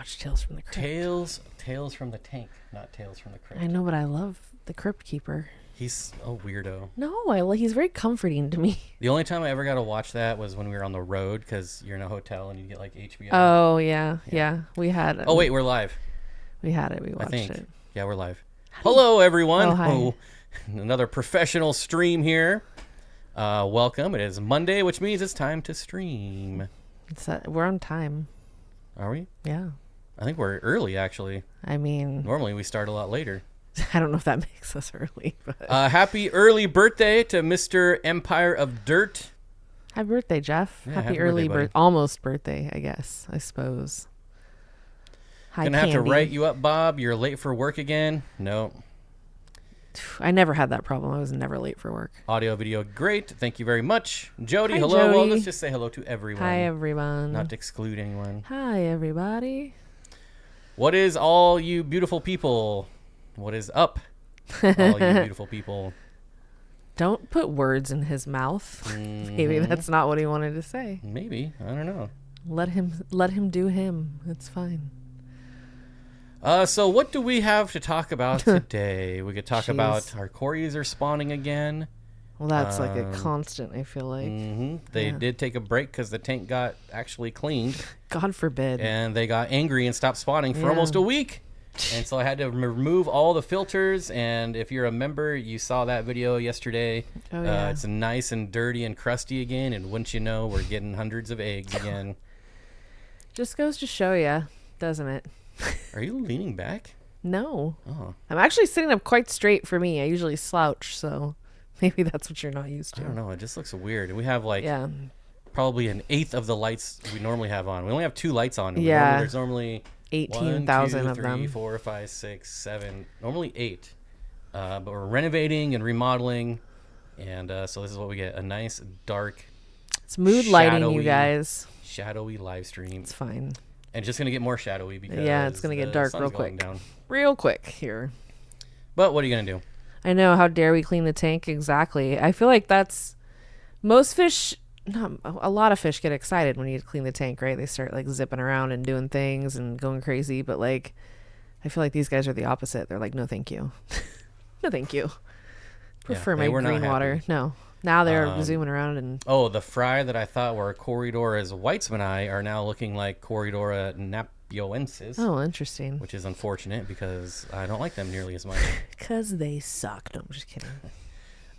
watch Tales from the Crypt. Tales from the Tank, not Tales from the Crypt. I know, but I love the Crypt Keeper. He's a weirdo. No, he's very comforting to me. The only time I ever got to watch that was when we were on the road because you're in a hotel and you get like HBO. Oh, yeah. We had it. Oh, wait, we're live. We had it. We watched it. Yeah, we're live. Hello, everyone. Oh, hi. Another professional stream here. Welcome. It is Monday, which means it's time to stream. We're on time. Are we? Yeah. I think we're early, actually. I mean... Normally, we start a lot later. I don't know if that makes us early. But... happy early birthday to Mr. Empire of Dirt. Happy birthday, Jeff. Yeah, happy early almost birthday, I guess, I suppose. Hi, Gonna have to write you up, Bob. You're late for work again. No. I never had that problem. I was never late for work. Audio, video, great. Thank you very much. Jody, hi, hello. Jody. Well, let's just say hello to everyone. Hi, everyone. Not to exclude anyone. Hi, everybody. What is all you beautiful people? What is up, all you beautiful people? Don't put words in his mouth. Mm-hmm. Maybe that's not what he wanted to say. Maybe. I don't know. Let him do him. It's fine. So what do we have to talk about today? We could talk about our Corys are spawning again. Well, that's like a constant, I feel like. They did take a break because the tank got actually cleaned. God forbid. And they got angry and stopped spawning for almost a week. And so I had to remove all the filters. And if you're a member, you saw that video yesterday. Oh, yeah. It's nice and dirty and crusty again. And wouldn't you know, we're getting hundreds of eggs again. Just goes to show you, doesn't it? Are you leaning back? No. Oh. I'm actually sitting up quite straight for me. I usually slouch, so maybe that's what you're not used to. I don't know. It just looks weird. And we have like probably an eighth of the lights we normally have on. We only have 2 lights on. Yeah. There's normally 18,000 of them. 1, 2, 3, 4, 5, 6, 7. Normally 8. But we're renovating and remodeling. And so this is what we get. A nice, dark, it's mood lighting, you guys. Shadowy live stream. It's fine. And just going to get more shadowy because it's going to get dark real quick. Real quick here. But what are you going to do? I know. How dare we clean the tank? Exactly. I feel like that's... Most fish... a lot of fish get excited when you clean the tank, right? They start like zipping around and doing things and going crazy. But like, I feel like these guys are the opposite. They're like, no, thank you. No, thank you. Prefer my green water. No. Now they're zooming around and... Oh, the fry that I thought were Corydoras Weitzmani are now looking like Corydora napioensis. Oh, interesting. Which is unfortunate because I don't like them nearly as much. Because they suck. No, I'm just kidding.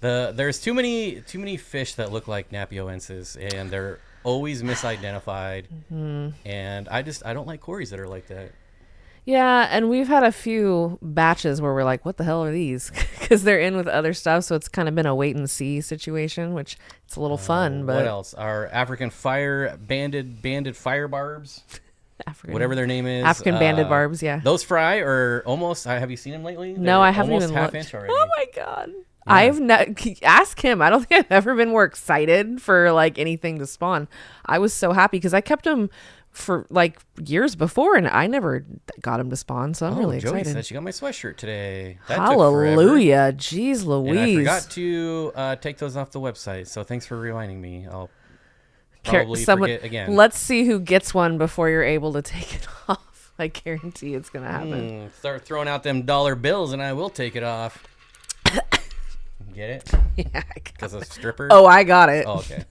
There's too many fish that look like napioensis, and they're always misidentified. And I don't like Corys that are like that. Yeah, and we've had a few batches where we're like, what the hell are these? Because they're in with other stuff, so it's kind of been a wait and see situation, which it's a little fun. But what else? Our African banded fire barbs, whatever their name is. African banded barbs, yeah. Those fry are almost. Have you seen them lately? No, I haven't almost even half looked. inch already. Oh my god. Yeah. Ask him. I don't think I've ever been more excited for like anything to spawn. I was so happy because I kept him for like years before and I never got him to spawn, so I'm really excited. Jody said she got my sweatshirt today. That Hallelujah. Jeez Louise. And I forgot to take those off the website, so thanks for reminding me. I'll probably forget again. Let's see who gets one before you're able to take it off. I guarantee it's going to happen. Start throwing out them dollar bills and I will take it off. Get it? Yeah. Because of strippers? Oh, I got it. Oh, okay.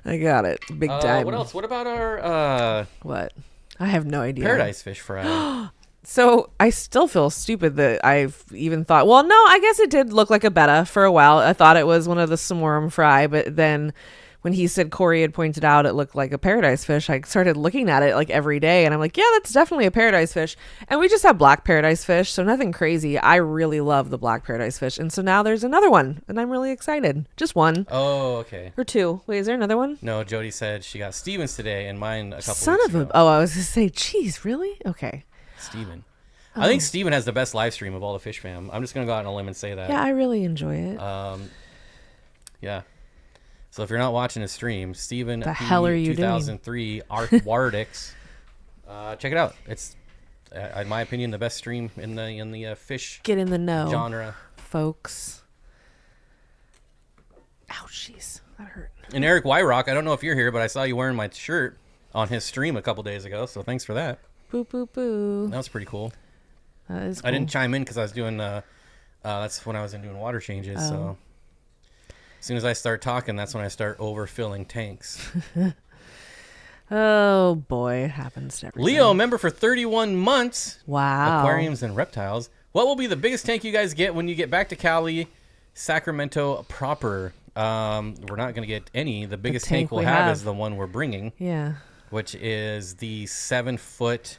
I got it. Big time. What else? What about our... What? I have no idea. Paradise fish fry. So I still feel stupid that I've even thought, well, no, I guess it did look like a betta for a while. I thought it was one of the Samorum fry, but then when he said Corey had pointed out it looked like a paradise fish, I started looking at it like every day and I'm like, yeah, that's definitely a paradise fish. And we just have black paradise fish, so nothing crazy. I really love the black paradise fish. And so now there's another one and I'm really excited. Just one. Oh, okay. Or 2. Wait, is there another one? No, Jody said she got Stevens today and mine a couple Son weeks of ago. Oh, I was going to say, geez, really? Okay. Steven. I think Steven has the best live stream of all the fish fam. I'm just going to go out on a limb and say that. Yeah, I really enjoy it. Yeah. So if you're not watching his stream, Steven the hell are you 2003 Aquatics, check it out. It's, in my opinion, the best stream in the fish Get in the know genre, folks. Ouchies, that hurt. And Eric Wyrock, I don't know if you're here, but I saw you wearing my shirt. on his stream a couple days ago. So thanks for that. Boo, boo, boo. That was pretty cool. That is cool. I didn't chime in because I was doing. That's when I was doing water changes. Oh. So as soon as I start talking, that's when I start overfilling tanks. Oh boy, it happens to everybody. Leo, member for 31 months. Wow. Aquariums and reptiles. What will be the biggest tank you guys get when you get back to Cali, Sacramento proper? We're not going to get any. The biggest tank we'll have is the one we're bringing. Yeah. Which is the 7-foot,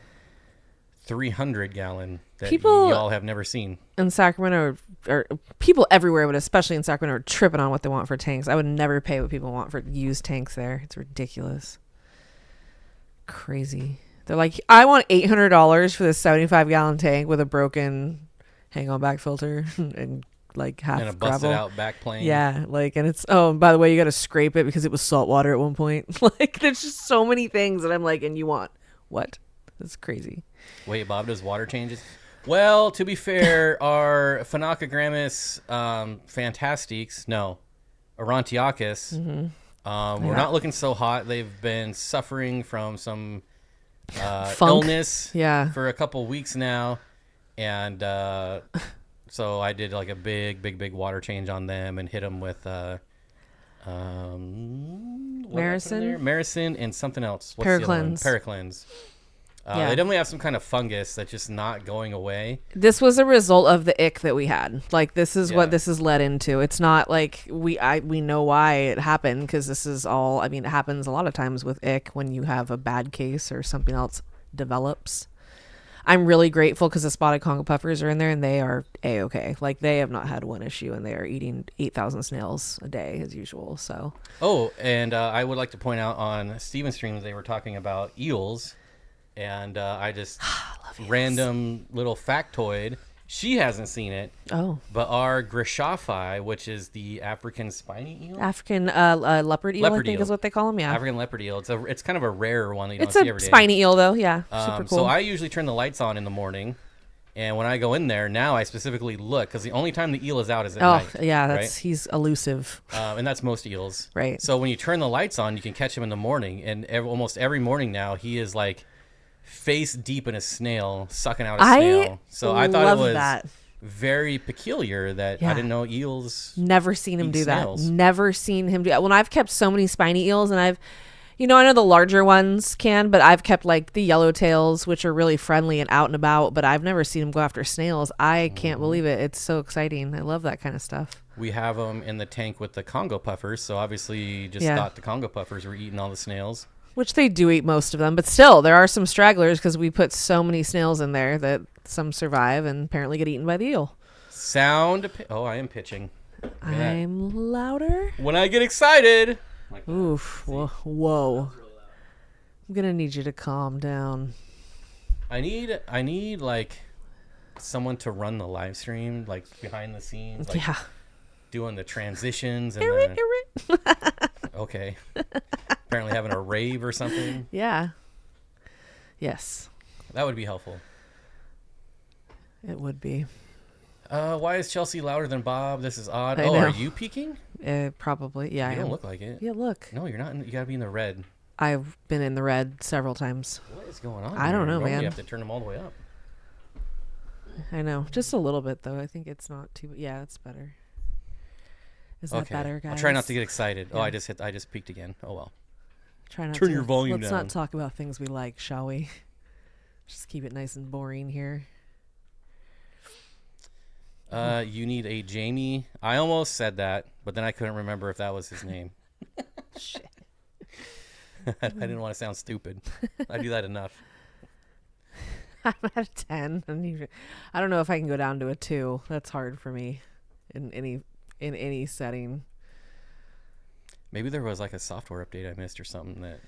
300-gallon that People y'all have never seen. in Sacramento, or people everywhere, but especially in Sacramento, are tripping on what they want for tanks. I would never pay what people want for used tanks there. It's ridiculous. Crazy. They're like, I want $800 for this 75-gallon tank with a broken hang-on back filter and like half And a gravel. busted out back plane. Yeah, like, and it's, oh, and by the way, you got to scrape it because it was salt water at one point. Like, there's just so many things that I'm like, and you want what? That's crazy. Wait, Bob does water changes? Well, to be fair, our Phenocogrammus fantastiques, no, Orontiacus, we're not looking so hot. They've been suffering from some illness for a couple weeks now. And so I did like a big water change on them and hit them with Maricin and something else. What's Paraclins. Paraclins. They definitely have some kind of fungus that's just not going away. This was a result of the ick that we had. Like, this is what this is led into. It's not like we know why it happened, because this is all, I mean, it happens a lot of times with ick when you have a bad case or something else develops. I'm really grateful because the spotted Congo puffers are in there and they are A-okay. Like, they have not had one issue and they are eating 8,000 snails a day as usual. So. Oh, and I would like to point out on Steven's streams, they were talking about eels. And I just random little factoid. She hasn't seen it. Oh. But our Grishophi, which is the African spiny eel. African leopard eel, I think is what they call them. Yeah. African leopard eel. It's kind of a rare one that you don't see every day. It's a spiny eel though. Yeah. Super cool. So I usually turn the lights on in the morning. And when I go in there, now I specifically look, because the only time the eel is out is at night. Oh, yeah, he's elusive. And that's most eels. Right. So when you turn the lights on, you can catch him in the morning. And almost every morning now, he is like face deep in a snail, sucking out a snail. So I thought it was very peculiar that I didn't know eels. Never seen him do snails. that. Never seen him do that. When I've kept so many spiny eels, and I've, I know the larger ones can, but I've kept like the yellowtails, which are really friendly and out and about, but I've never seen him go after snails. I can't believe it. It's so exciting. I love that kind of stuff. We have them in the tank with the Congo puffers, so obviously you just thought the Congo puffers were eating all the snails. Which they do eat most of them, but still, there are some stragglers because we put so many snails in there that some survive and apparently get eaten by the eel. Oh, I am pitching. I'm louder. When I get excited. Like oof. Whoa. I'm going to need you to calm down. I need like someone to run the live stream, like behind the scenes. Like, doing the transitions and okay. Apparently having a rave or something. Yeah. Yes. That would be helpful. It would be. Why is Chelsea louder than Bob? This is odd. Know. Are you peeking? Probably. Yeah. You don't look like it. Yeah, look. No, you're not. You gotta be in the red. I've been in the red several times. What is going on? I don't know, man. You have to turn them all the way up. I know. Just a little bit, though. I think it's not too... Yeah, it's better. Is that better, guys? I'll try not to get excited. Yeah. Oh, I just peaked again. Oh, well. Try not Turn to. your volume Let's down. not talk about things we like, shall we? Just keep it nice and boring here. You need a Jamie. I almost said that, but then I couldn't remember if that was his name. Shit. I didn't want to sound stupid. I do that enough. I'm at a 10. I don't know if I can go down to a 2. That's hard for me in any setting. Maybe there was like a software update I missed or something that...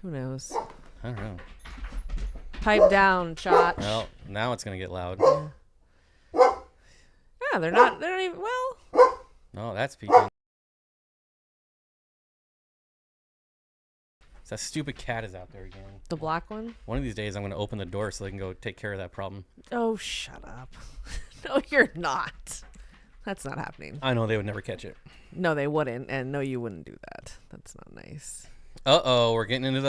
Who knows? I don't know. Pipe down, Chotch. Well, now it's going to get loud. Yeah, they're not even... Well... No, that's peaking. That stupid cat is out there again. The black one? One of these days I'm going to open the door so they can go take care of that problem. Oh, shut up. No, you're not. That's not happening. I know they would never catch it. No, they wouldn't. And no, you wouldn't do that. That's not nice. Uh-oh, we're getting into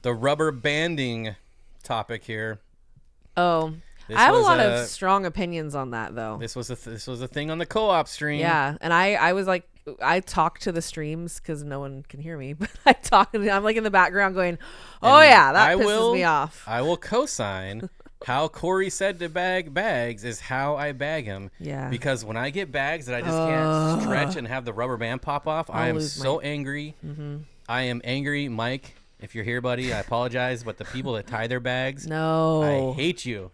the rubber banding topic here. Oh, I have a lot of strong opinions on that, though. This was a thing on the co-op stream. Yeah, and I was like, I talk to the streams because no one can hear me, but I talk. I'm like in the background going, "Oh yeah, that pisses me off." I will co-sign. How Corey said to bag bags is how I bag them. Yeah. Because when I get bags that I just can't stretch and have the rubber band pop off, I am so angry. Mm-hmm. I am angry, Mike. If you're here, buddy, I apologize. But the people that tie their bags, I hate you.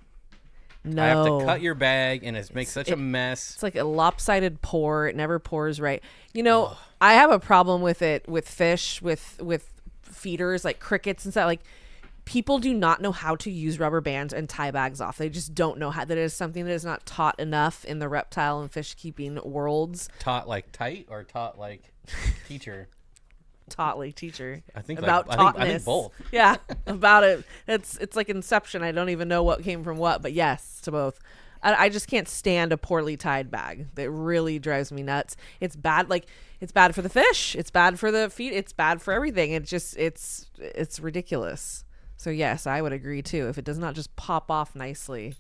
No. I have to cut your bag, and it makes such a mess. It's like a lopsided pour. It never pours right. You know, I have a problem with it with fish, with feeders, like crickets and stuff. Like, people do not know how to use rubber bands and tie bags off. They just don't know how. That is something that is not taught enough in the reptile and fish keeping worlds. Taught like tight or taught like teacher? Taught like teacher. I think about taughtness. I think both. Yeah, about it. It's like Inception. I don't even know what came from what, but yes to both. I just can't stand a poorly tied bag. That really drives me nuts. It's bad. Like, it's bad for the fish. It's bad for the feet. It's bad for everything. It's ridiculous. So yes, I would agree too. If it does not just pop off nicely,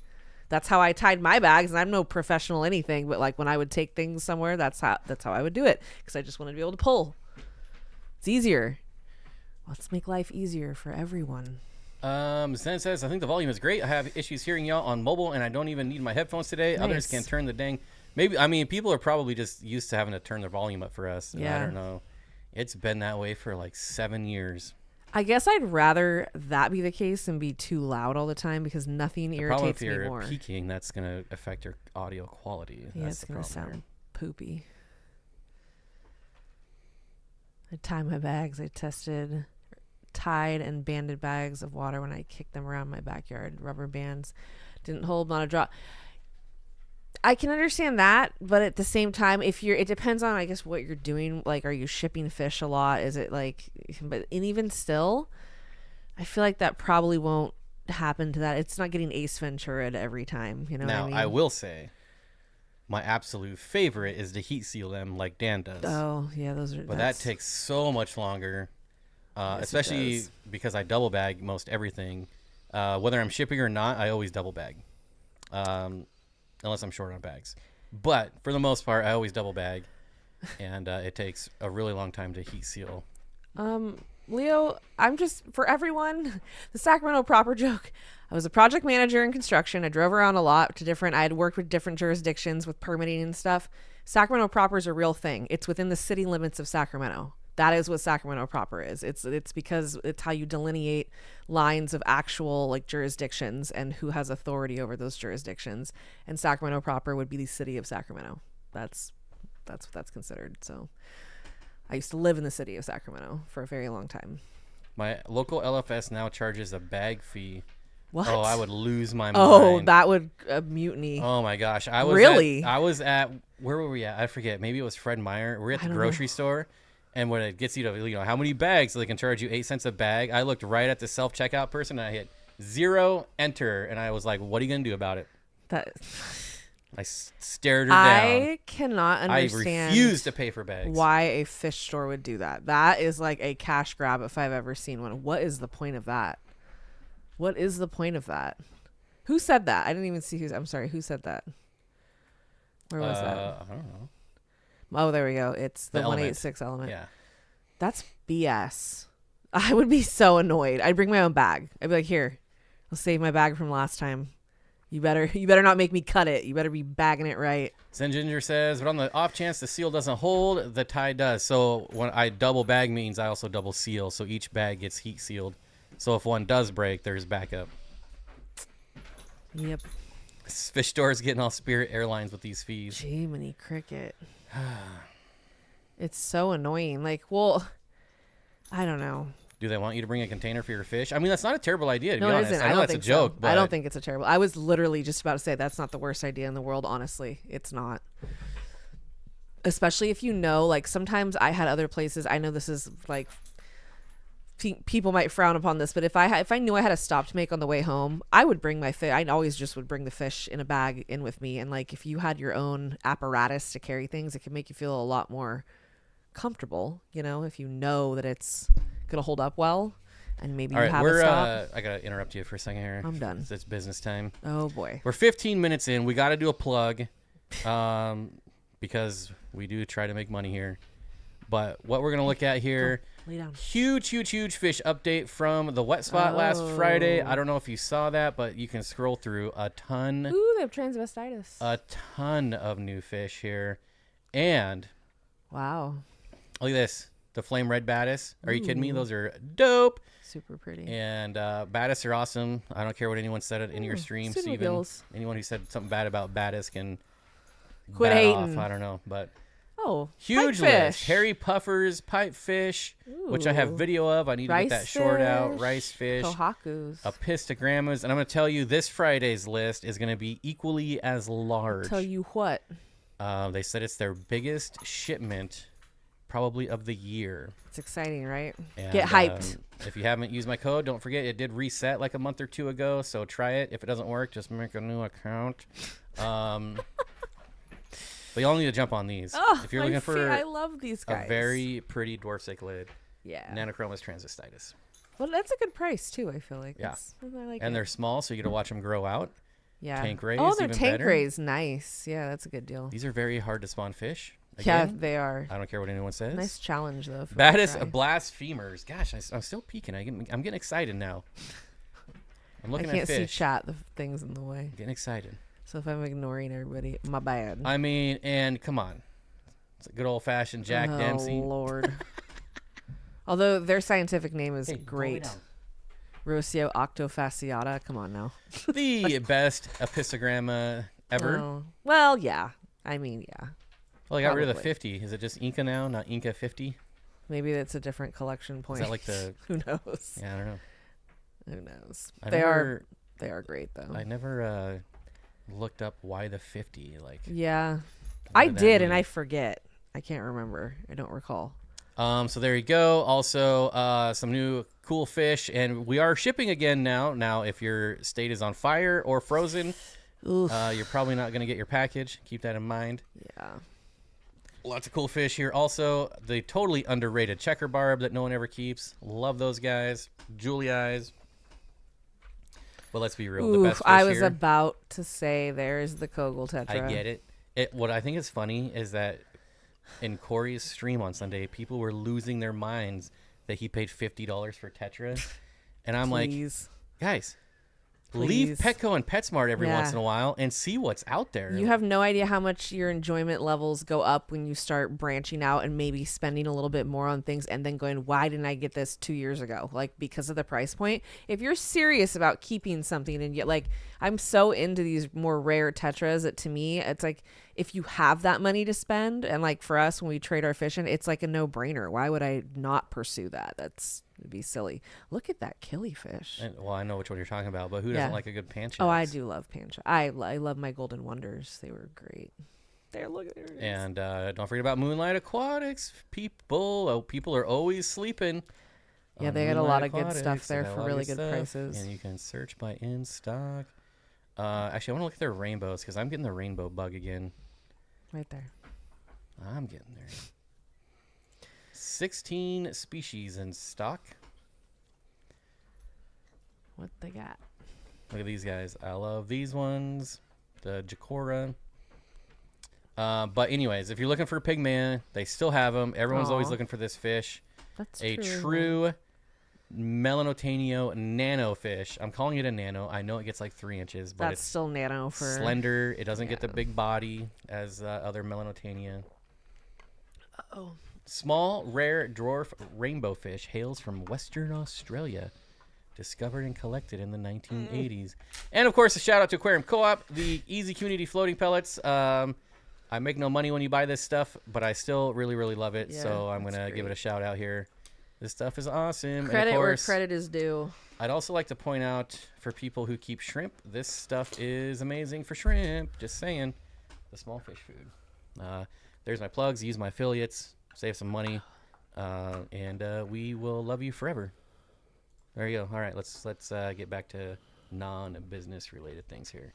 that's how I tied my bags. And I'm no professional anything, but like when I would take things somewhere, that's how I would do it, because I just wanted to be able to pull. It's easier. Let's make life easier for everyone. Zen says, I think the volume is great. I have issues hearing y'all on mobile, and I don't even need my headphones today. Nice. Others can turn the dang. Maybe, I mean, people are probably just used to having to turn their volume up for us. Yeah. I don't know. It's been that way for like 7 years. I guess I'd rather that be the case than be too loud all the time, because nothing irritates me more. If you're peaking, that's going to affect your audio quality. Yeah, that's it's going to sound poopy. I tie my bags. I tested tied and banded bags of water when I kicked them around my backyard. Rubber bands didn't hold, not a drop. I can understand that, but at the same time, it depends on, I guess, what you're doing. Like, are you shipping fish a lot? Is it like, and even still, I feel like that probably won't happen to that. It's not getting Ace Ventura every time, you know now, what I mean? I will say, my absolute favorite is to heat seal them like Dan does. Oh, yeah, those are. But that takes so much longer, yes, especially because I double bag most everything. Whether I'm shipping or not, I always double bag, unless I'm short on bags. But for the most part, I always double bag, and it takes a really long time to heat seal. Leo, I'm just, for everyone, the Sacramento proper joke. I was a project manager in construction. I drove around a lot to I had worked with different jurisdictions with permitting and stuff. Sacramento proper is a real thing. It's within the city limits of Sacramento. That is what Sacramento proper is. It's because it's how you delineate lines of actual like jurisdictions and who has authority over those jurisdictions. And Sacramento proper would be the city of Sacramento. That's what that's considered. So I used to live in the city of Sacramento for a very long time. My local LFS now charges a bag fee. What? Oh, I would lose my mind. Oh, that would mutiny. Oh my gosh, I was at where were we at? I forget. Maybe it was Fred Meyer. We're at the grocery store, and when it gets you to how many bags, so they can charge you 8 cents a bag. I looked right at the self checkout person, and I hit 0 enter, and I was like, "What are you gonna do about it?" I stared her down. I cannot understand. I refuse to pay for bags. Why a fish store would do that? That is like a cash grab if I've ever seen one. What is the point of that? What is the point of that? Who said that? I didn't even see I'm sorry. Who said that? Where was that? I don't know. Oh, there we go. It's the 186 element. Yeah. That's BS. I would be so annoyed. I'd bring my own bag. I'd be like, here, I'll save my bag from last time. You better not make me cut it. You better be bagging it right. Zen Ginger says, but on the off chance the seal doesn't hold, the tie does. So when I double bag means I also double seal. So each bag gets heat sealed. So if one does break, there's backup. Yep. Fish stores getting all Spirit Airlines with these fees. Jiminy Cricket. It's so annoying. Like, well, I don't know. Do they want you to bring a container for your fish? I mean, that's not a terrible idea, to be it honest. isn't. I know that's a joke. So. But I don't think it's a terrible. I was literally just about to say that's not the worst idea in the world, honestly. It's not. Especially if you know, like, sometimes I had other places. I know this is, like, people might frown upon this, but if I knew I had a stop to make on the way home, I would bring my fish. I always just would bring the fish in a bag in with me. And, like, if you had your own apparatus to carry things, it could make you feel a lot more comfortable, you know, if you know that it's gonna hold up well. and maybe All you right, have a stop. I gotta interrupt you for a second here. I'm done. It's business time. Oh boy. We're 15 minutes in. We got to do a plug, because we do try to make money here. But what we're gonna look at here, Lay down. huge fish update from the wet spot last Friday. I don't know if you saw that, but you can scroll through a ton. Ooh, they have transvestitis. A ton of new fish here, and Wow. look at this. The flame red baddis. Are you kidding me? Those are dope. Super pretty. And baddis are awesome. I don't care what anyone said in your stream, Steven. Anyone who said something bad about baddis can quit bat hating. off. I don't know, but pipefish. huge list. Hairy puffers, pipefish, which I have video of. I need to get that short out. Rice fish, kohakus, apistogrammas, and I'm going to tell you this Friday's list is going to be equally as large. Tell you what. They said it's their biggest shipment probably of the year. It's exciting, right? And, Get hyped. If you haven't used my code, don't forget it did reset like a month or two ago, so try it. If it doesn't work, just make a new account. But y'all need to jump on these. If you're looking for I love these guys. a very pretty dwarf cichlid, yeah, Nanochromis transvestitis. Well, that's a good price too. I feel like. Yeah. I like And it. they're small, so you get to watch them grow out. Yeah. Tank rays. Oh, they're even tank better. rays. Nice. Yeah, that's a good deal. These are very hard to spawn fish. Yeah, Again, they are. I don't care what anyone says. Nice challenge though. Baddis blasphemers. Gosh, I'm still peeking. I'm getting excited now. I'm I looking can't at see fish. chat. The things in the way. Getting excited. So if I'm ignoring everybody, my bad. I mean, and come on. It's a good old-fashioned Jack Dempsey. Oh, Lord. Although their scientific name is Hey, go great. down. Rocio octofasciata. Come on now. The best apistogramma ever. Oh. Well, yeah. I mean, yeah. Well, I got rid of the Probably. 50. Is it just Inca now, not Inca 50? Maybe that's a different collection point. Is that like the... Who knows? Yeah, I don't know. Who knows? I They never, are great though. I never looked up why the 50. Like, Yeah. what I that did and mean? I forget. I can't remember. I don't recall. So there you go. Also, some new cool fish, and we are shipping again now. Now, if your state is on fire or frozen, Oof. you're probably not going to get your package. Keep that in mind. Yeah. Lots of cool fish here. Also, the totally underrated checker barb that no one ever keeps. Love those guys. Julie eyes. But let's be real. The best fish I was here, about to say there's the Kogel Tetra. I get it. What I think is funny is that in Corey's stream on Sunday, people were losing their minds that he paid $50 for Tetra. And I'm Please. like, guys, Please. leave Petco and PetSmart every Yeah. once in a while and see what's out there. You have no idea how much your enjoyment levels go up when you start branching out and maybe spending a little bit more on things and then going, why didn't I get this 2 years ago? Like, because of the price point. If you're serious about keeping something and yet, like, I'm so into these more rare Tetras that to me, it's like, if you have that money to spend, and like for us, when we trade our fish in, it's like a no brainer. Why would I not pursue that? It'd be silly. Look at that killifish. Well, I know which one you're talking about, but who Yeah. doesn't like a good pancha? Oh, I do love pancha. I love my golden wonders. They were great. There, look at it. And don't forget about Moonlight Aquatics. People are always sleeping. Yeah, on they got a lot of good Moonlight stuff Aquatics. there They got a for lot of really good good stuff. prices. And you can search by in stock. Actually, I want to look at their rainbows because I'm getting the rainbow bug again. Right there. I'm getting there. 16 species in stock. What they got? Look at these guys. I love these ones. The Jacora. But anyways, if you're looking for Pygmea, they still have them. Everyone's always Aw. looking for this fish. That's A true. true Melanotanio nano fish. I'm calling it a nano. I know it gets like 3 inches, but That's it's still nano for slender. It doesn't get the yeah. big body as other Melanotania. Oh. Small, rare dwarf rainbow fish hails from Western Australia. Discovered and collected in the 1980s. And, of course, a shout-out to Aquarium Co-op, the Easy Community floating pellets. I make no money when you buy this stuff, but I still really, really love it. Yeah, so I'm that's going to give it a great. shout-out here. This stuff is awesome. Credit and of where course, credit is due. I'd also like to point out for people who keep shrimp, this stuff is amazing for shrimp. Just saying. The small fish food. There's my plugs. Use my affiliates. Save some money. And we will love you forever. There you go. All right, let's get back to non-business related things here.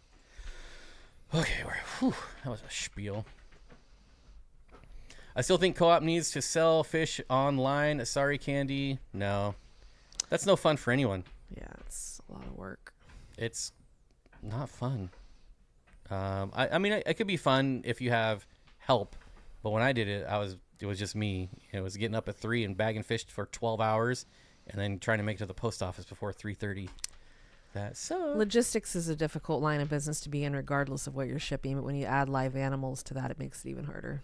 Okay, that was a spiel. I still think Co-op needs to sell fish online. Sorry, Candy. No. That's no fun for anyone. Yeah, it's a lot of work. It's not fun. I mean, it could be fun if you have help, but when I did it, it was just me. It was getting up at 3 and bagging fish for 12 hours, and then trying to make it to the post office before 3:30. That sucks. Logistics is a difficult line of business to be in, regardless of what you're shipping. But when you add live animals to that, it makes it even harder.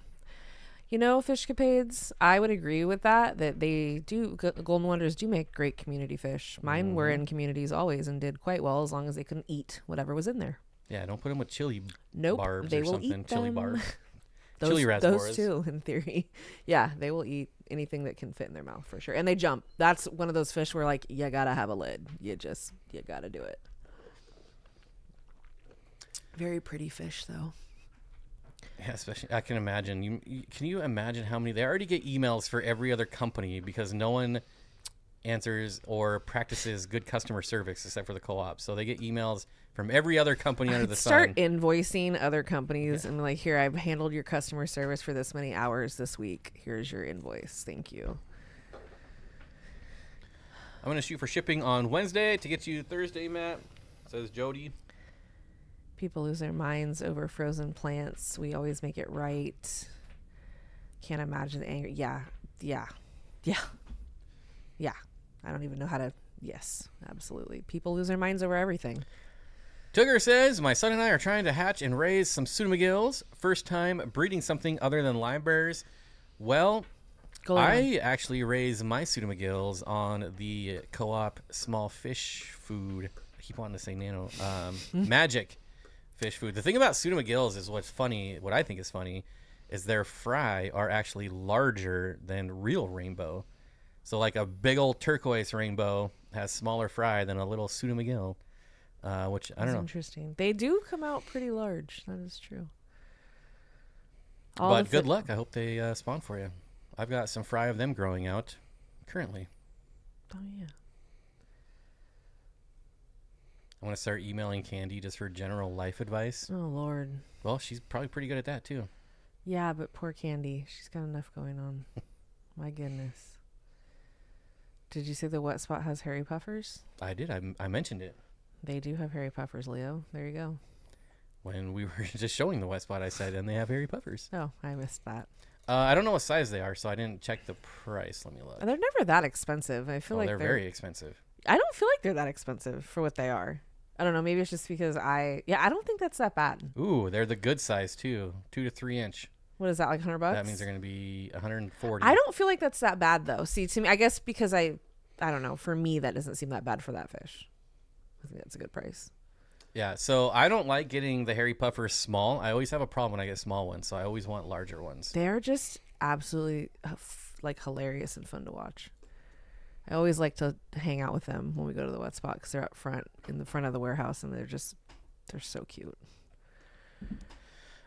You know, Fishcapades, I would agree with that they do. Golden Wonders do make great community fish. Mine were in communities always and did quite well as long as they couldn't eat whatever was in there. Yeah, don't put them with chili barbs they or will something. eat Chili them. barbs. Those, chili raspberries. those two, in theory. Yeah, they will eat anything that can fit in their mouth for sure. And they jump. That's one of those fish where, like, you gotta have a lid. You gotta do it. Very pretty fish, though. Yeah, especially I can imagine. Can you imagine how many they already get emails for every other company because no one answers or practices good customer service except for the co-op. So they get emails from every other company under the sun. Start invoicing other companies and like, here, I've handled your customer service for this many hours this week. Here's your invoice. Thank you. I'm gonna shoot for shipping on Wednesday to get you Thursday, Matt. Says Jody. People lose their minds over frozen plants. We always make it right. Can't imagine the anger. Yeah. I don't even know how to. Yes, absolutely. People lose their minds over everything. Tugger says, my son and I are trying to hatch and raise some Pseudomagills. First time breeding something other than limebears. Well, I actually raise my Pseudomagills on the co-op small fish food. I keep wanting to say nano. Magic fish food. The thing about Pseudomagills is what's funny, what I think is funny, is their fry are actually larger than real rainbow. So like a big old turquoise rainbow has smaller fry than a little Pseudomagill, which I don't know. Interesting. They do come out pretty large. That is true. But good luck. I hope they spawn for you. I've got some fry of them growing out currently. Oh, yeah. I want to start emailing Candy just for general life advice. Oh, Lord. Well, she's probably pretty good at that, too. Yeah, but poor Candy. She's got enough going on. My goodness. Did you say the wet spot has hairy puffers? I did. I mentioned it. They do have hairy puffers, Leo. There you go. When we were just showing the wet spot, I said, and they have hairy puffers. Oh, I missed that. I don't know what size they are, so I didn't check the price. Let me look. They're never that expensive. I feel like they're very expensive. I don't feel like they're that expensive for what they are. I don't know. Maybe it's just because I don't think that's that bad. Ooh, they're the good size too. 2 to 3 inch. What is that, like $100? That means they're going to be 140. I don't feel like that's that bad though. See, to me, I guess because I don't know. For me, that doesn't seem that bad for that fish. I think that's a good price. Yeah, so I don't like getting the hairy puffers small. I always have a problem when I get small ones, so I always want larger ones. They're just absolutely like hilarious and fun to watch. I always like to hang out with them when we go to the wet spot because they're up front in the front of the warehouse and they're so cute.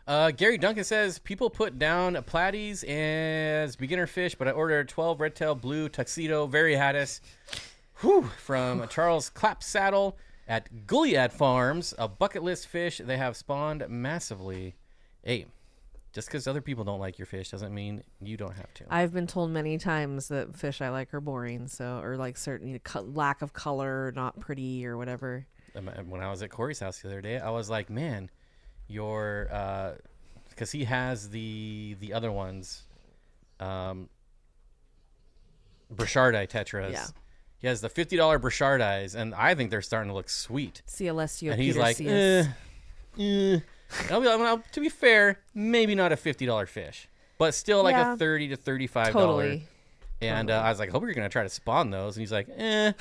Gary Duncan says, people put down platies as beginner fish, but I ordered 12 red-tail blue tuxedo variatus from Charles Clapsaddle at Goliad Farms, a bucket list fish. They have spawned massively. Hey, just because other people don't like your fish doesn't mean you don't have to. I've been told many times that fish I like are boring, or like certain lack of color, not pretty or whatever. When I was at Corey's house the other day, I was like, man, your because he has the other ones, Burchardii tetras. Yeah. He has the $50 Burchardis, and I think they're starting to look sweet. Celestio. And he's like, to be fair, maybe not a $50 fish, but still like a $30 to $35. Totally. And I was like, I hope you're going to try to spawn those. And he's like, And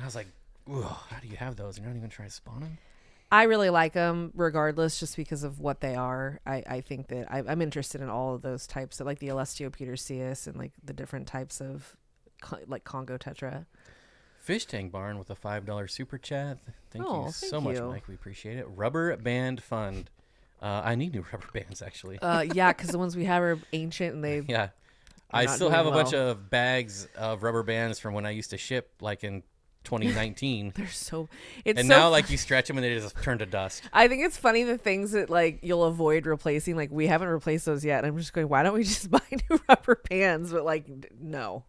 I was like, how do you have those? You're not even trying to spawn them? I really like them regardless, just because of what they are. I think that I'm interested in all of those types, of, like the Celestio peterseus and like the different types of like Congo tetra. Fish Tank Barn with a $5 super chat. Thank you so much, Mike. We appreciate it. Rubber Band Fund. I need new rubber bands, actually. Yeah, because the ones we have are ancient and they. Yeah, I still have a bunch of bags of rubber bands from when I used to ship, like in 2019. They're so. Now, like you stretch them and they just turn to dust. I think it's funny the things that like you'll avoid replacing. Like we haven't replaced those yet. And I'm just going, why don't we just buy new rubber bands? But like, no.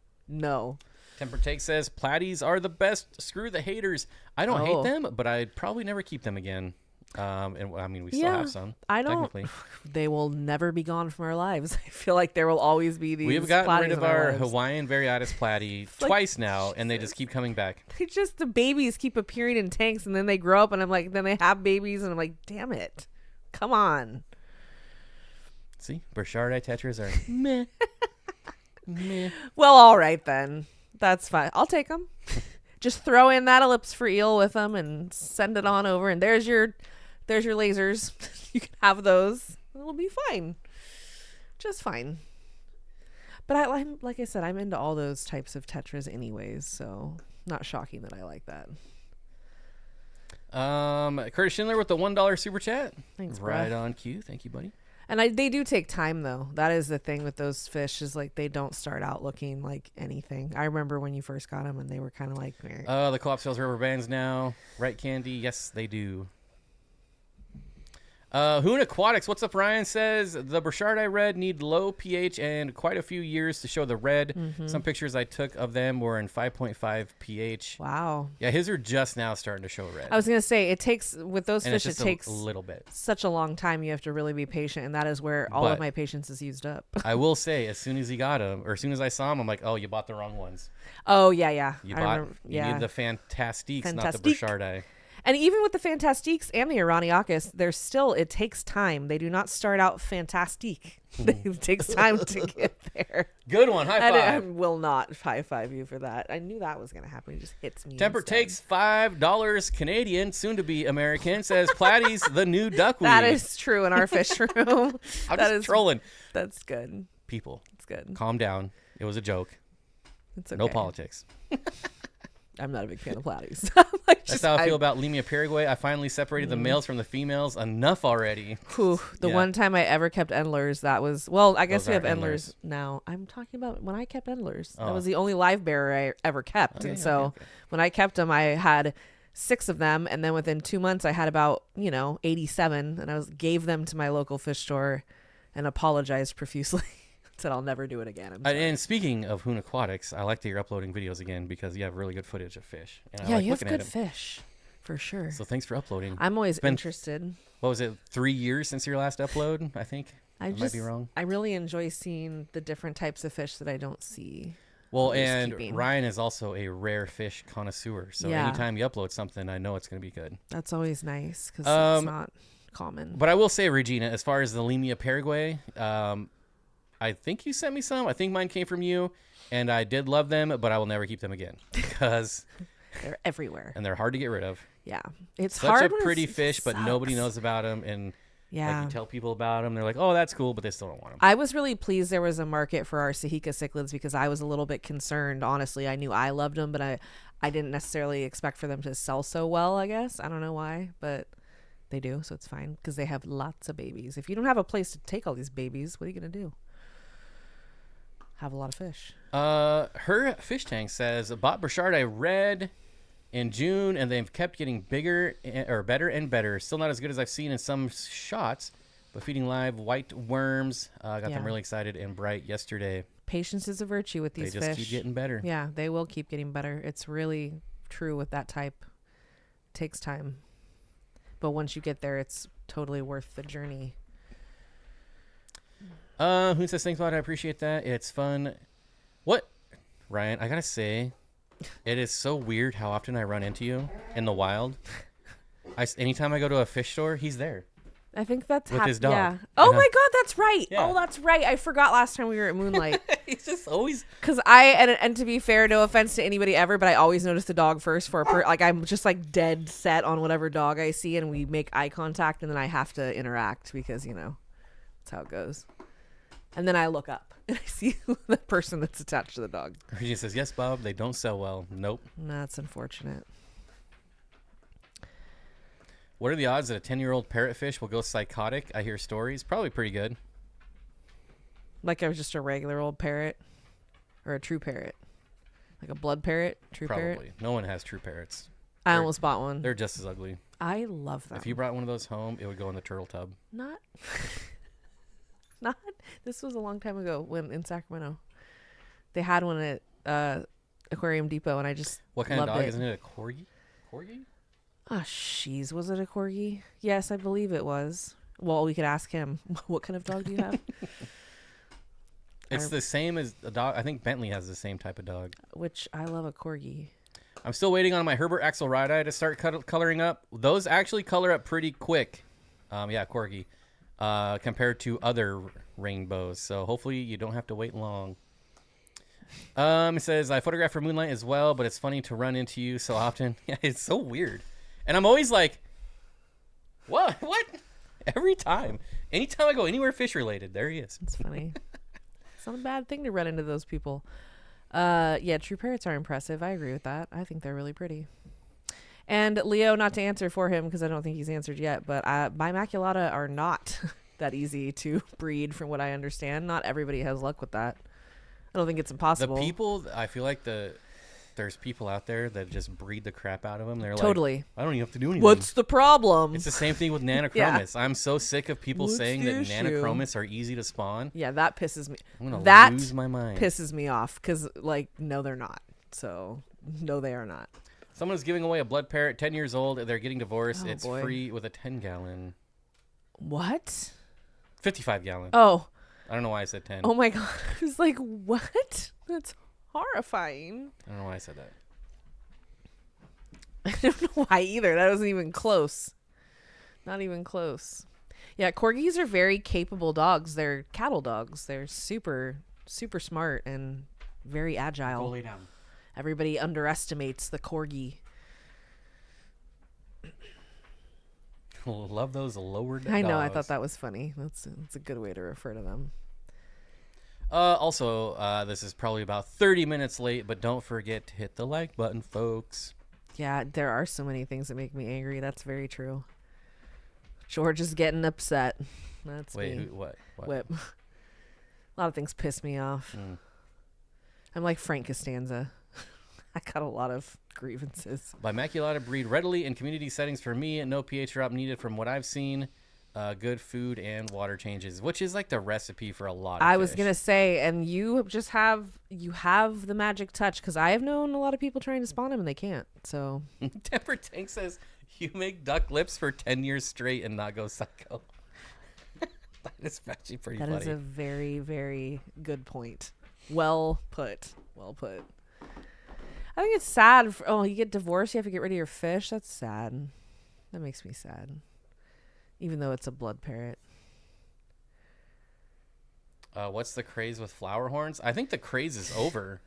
10 Temper Take says platies are the best. Screw the haters. I don't hate them, but I'd probably never keep them again. And I mean, we still have some. I don't. Technically. They will never be gone from our lives. I feel like there will always be these. We've gotten rid of our lives. Hawaiian Variatus platy twice now, and they just keep coming back. The babies keep appearing in tanks, and then they grow up, and I'm like, then they have babies, and I'm like, damn it, come on. See, Burchardii tetras are meh. Meh. Well, all right then, that's fine. I'll take them. Just throw in that ellipse for eel with them, and send it on over, and there's your lasers. You can have those. It'll be fine. Just fine. But I'm like I said, I'm into all those types of tetras anyways, so not shocking that I like that. Curtis Schindler with the $1 super chat. Thanks, right bro. on cue. Thank you, buddy. And they do take time though. That is the thing with those fish, is like they don't start out looking like anything. I remember when you first got them and they were kind of like, the co-op sells rubber bands now. Right, Candy? Yes, they do. Hoon Aquatics, what's up? Ryan says the Burchardii red need low pH and quite a few years to show the red. Mm-hmm. Some pictures I took of them were in 5.5 pH. wow. Yeah, his are just now starting to show red. I was gonna say it takes with those and fish. it's It just takes a little bit. such a long time. You have to really be patient, and that is where all of But my patience is used up. I will say, as soon as he got them, or as soon as I saw him, I'm like, oh, you bought the wrong ones. Oh yeah. You I need the Fantastiques, not the Fantastique. Burchardii. And even with the Fantastiques and the Araniakis, there's still, it takes time. They do not start out fantastique. It takes time to get there. Good one. High five. I will not high five you for that. I knew that was going to happen. It just hits me. Temper instead. takes $5 Canadian, soon to be American, says Platy's the new duckweed. That is true in our fish room. I'm just trolling. That's good. People, It's good. calm down. It was a joke. It's okay. No politics. I'm not a big fan of platies. That's how I feel about Limia Paraguay. I finally separated the males from the females. Enough already. The one time I ever kept endlers, that was, well, I guess Those we have aren't endlers now. I'm talking about when I kept endlers. Oh. That was the only live bearer I ever kept. And so when I kept them, I had 6 of them. And then within 2 months, I had about, 87. And I gave them to my local fish store and apologized profusely. Said I'll never do it again. And speaking of Hoon Aquatics, I like that you're uploading videos again because you have really good footage of fish. And I like you have looking at good them. fish. For sure. So thanks for uploading. I'm always been- interested. What was it, 3 years since your last upload, I think? I might be wrong. I really enjoy seeing the different types of fish that I don't see. Well, Always and keeping. Ryan is also a rare fish connoisseur. So Yeah. anytime you upload something, I know it's going to be good. That's always nice because it's not common. But I will say, Regina, as far as the Limia Paraguay, I think you sent me some. I think mine came from you, and I did love them, but I will never keep them again because They're everywhere. and they're hard to get rid of. Yeah, it's Such hard. a when pretty it fish, but nobody sucks. knows about them. And Yeah, like you tell people about them, they're like, "Oh, that's cool," but they still don't want them. I was really pleased there was a market for our Sahika cichlids because I was a little bit concerned. Honestly, I knew I loved them, but I didn't necessarily expect for them to sell so well. I guess I don't know why, but they do, so it's fine because they have lots of babies. If you don't have a place to take all these babies, what are you gonna do? Have a lot of fish. Her fish tank says bought Burchardii red in June, and they've kept getting bigger or better and better. Still not as good as I've seen in some shots, but feeding live white worms. Got them really excited and bright yesterday. Patience is a virtue with these They just fish. keep getting better. Yeah, they will keep getting better. It's really true with that type. It takes time. But once you get there, it's totally worth the journey. Who says thanks a lot? I appreciate that. It's fun. What, Ryan? I gotta say, it is so weird how often I run into you in the wild. Anytime I go to a fish store, he's there. I think that's With his dog. Yeah. Oh my God, that's right. Yeah. Oh, that's right. I forgot last time we were at Moonlight. He's just always. Because and to be fair, no offense to anybody ever, but I always notice the dog first like I'm just like dead set on whatever dog I see, and we make eye contact, and then I have to interact because that's how it goes. And then I look up and I see the person that's attached to the dog. Regina says, "Yes, Bob. They don't sell well. Nope." That's unfortunate. What are the odds that a 10-year-old parrotfish will go psychotic? I hear stories. Probably pretty good. Like I was just a regular old parrot, or a true parrot, like a blood parrot, true Probably. parrot. No one has true parrots. I almost bought one. They're just as ugly. I love them. If you brought one of those home, it would go in the turtle tub. Not. This was a long time ago when in Sacramento. They had one at Aquarium Depot, and I just What kind of loved dog? it. Isn't it a corgi? Corgi? Oh, jeez. Was it a corgi? Yes, I believe it was. Well, we could ask him. What kind of dog do you have? It's the same as a dog. I think Bentley has the same type of dog. Which I love a corgi. I'm still waiting on my Herbert Axelrodi to start coloring up. Those actually color up pretty quick. Yeah, corgi. Compared to other rainbows. So hopefully you don't have to wait long. It says, I photograph for Moonlight as well, but it's funny to run into you so often. Yeah, it's so weird. And I'm always like, what? Every time. Anytime I go anywhere fish related, there he is. It's funny. It's not a bad thing to run into those people. Yeah, true parrots are impressive. I agree with that. I think they're really pretty. And Leo, not to answer for him because I don't think he's answered yet, but bimaculata are not that easy to breed from what I understand. Not everybody has luck with that. I don't think it's impossible. The people, I feel like there's people out there that just breed the crap out of them. They're totally. like, I don't even have to do anything. What's the problem? It's the same thing with Nanochromis. I'm so sick of people What's saying the that issue? Nanochromis are easy to spawn. Yeah, that pisses me. I'm going That to lose my mind. pisses me off because, like, no, they're not. So, no, they are not. Someone's giving away a blood parrot, 10 years old. They're getting divorced. Oh, It's boy. free with a 10-gallon. What? 55-gallon. Oh. I don't know why I said 10. Oh, my God. I was like, what? That's horrifying. I don't know why I said that. I don't know why either. That wasn't even close. Not even close. Yeah, corgis are very capable dogs. They're cattle dogs. They're super, super smart and very Go agile. lay down. Everybody underestimates the corgi. Love those lowered I know. dogs. I thought that was funny. That's a good way to refer to them. Also, this is probably about 30 minutes late, but don't forget to hit the like button, folks. Yeah, there are so many things that make me angry. That's very true. George is getting upset. That's Wait, me. what? Whip. A lot of things piss me off. I'm like Frank Costanza. I got a lot of grievances. Bimaculata breed readily in community settings for me. No pH drop needed from what I've seen. Good food and water changes, which is like the recipe for a lot of I was fish. gonna say, and you have the magic touch because I have known a lot of people trying to spawn him and they can't. So Temper Tank says, you make duck lips for 10 years straight and not go psycho. That is actually pretty that funny. is a very, very good point. Well put. Well put. I think it's sad. You get divorced, you have to get rid of your fish. That's sad. That makes me sad. Even though it's a blood parrot. What's the craze with flower horns? I think the craze is over.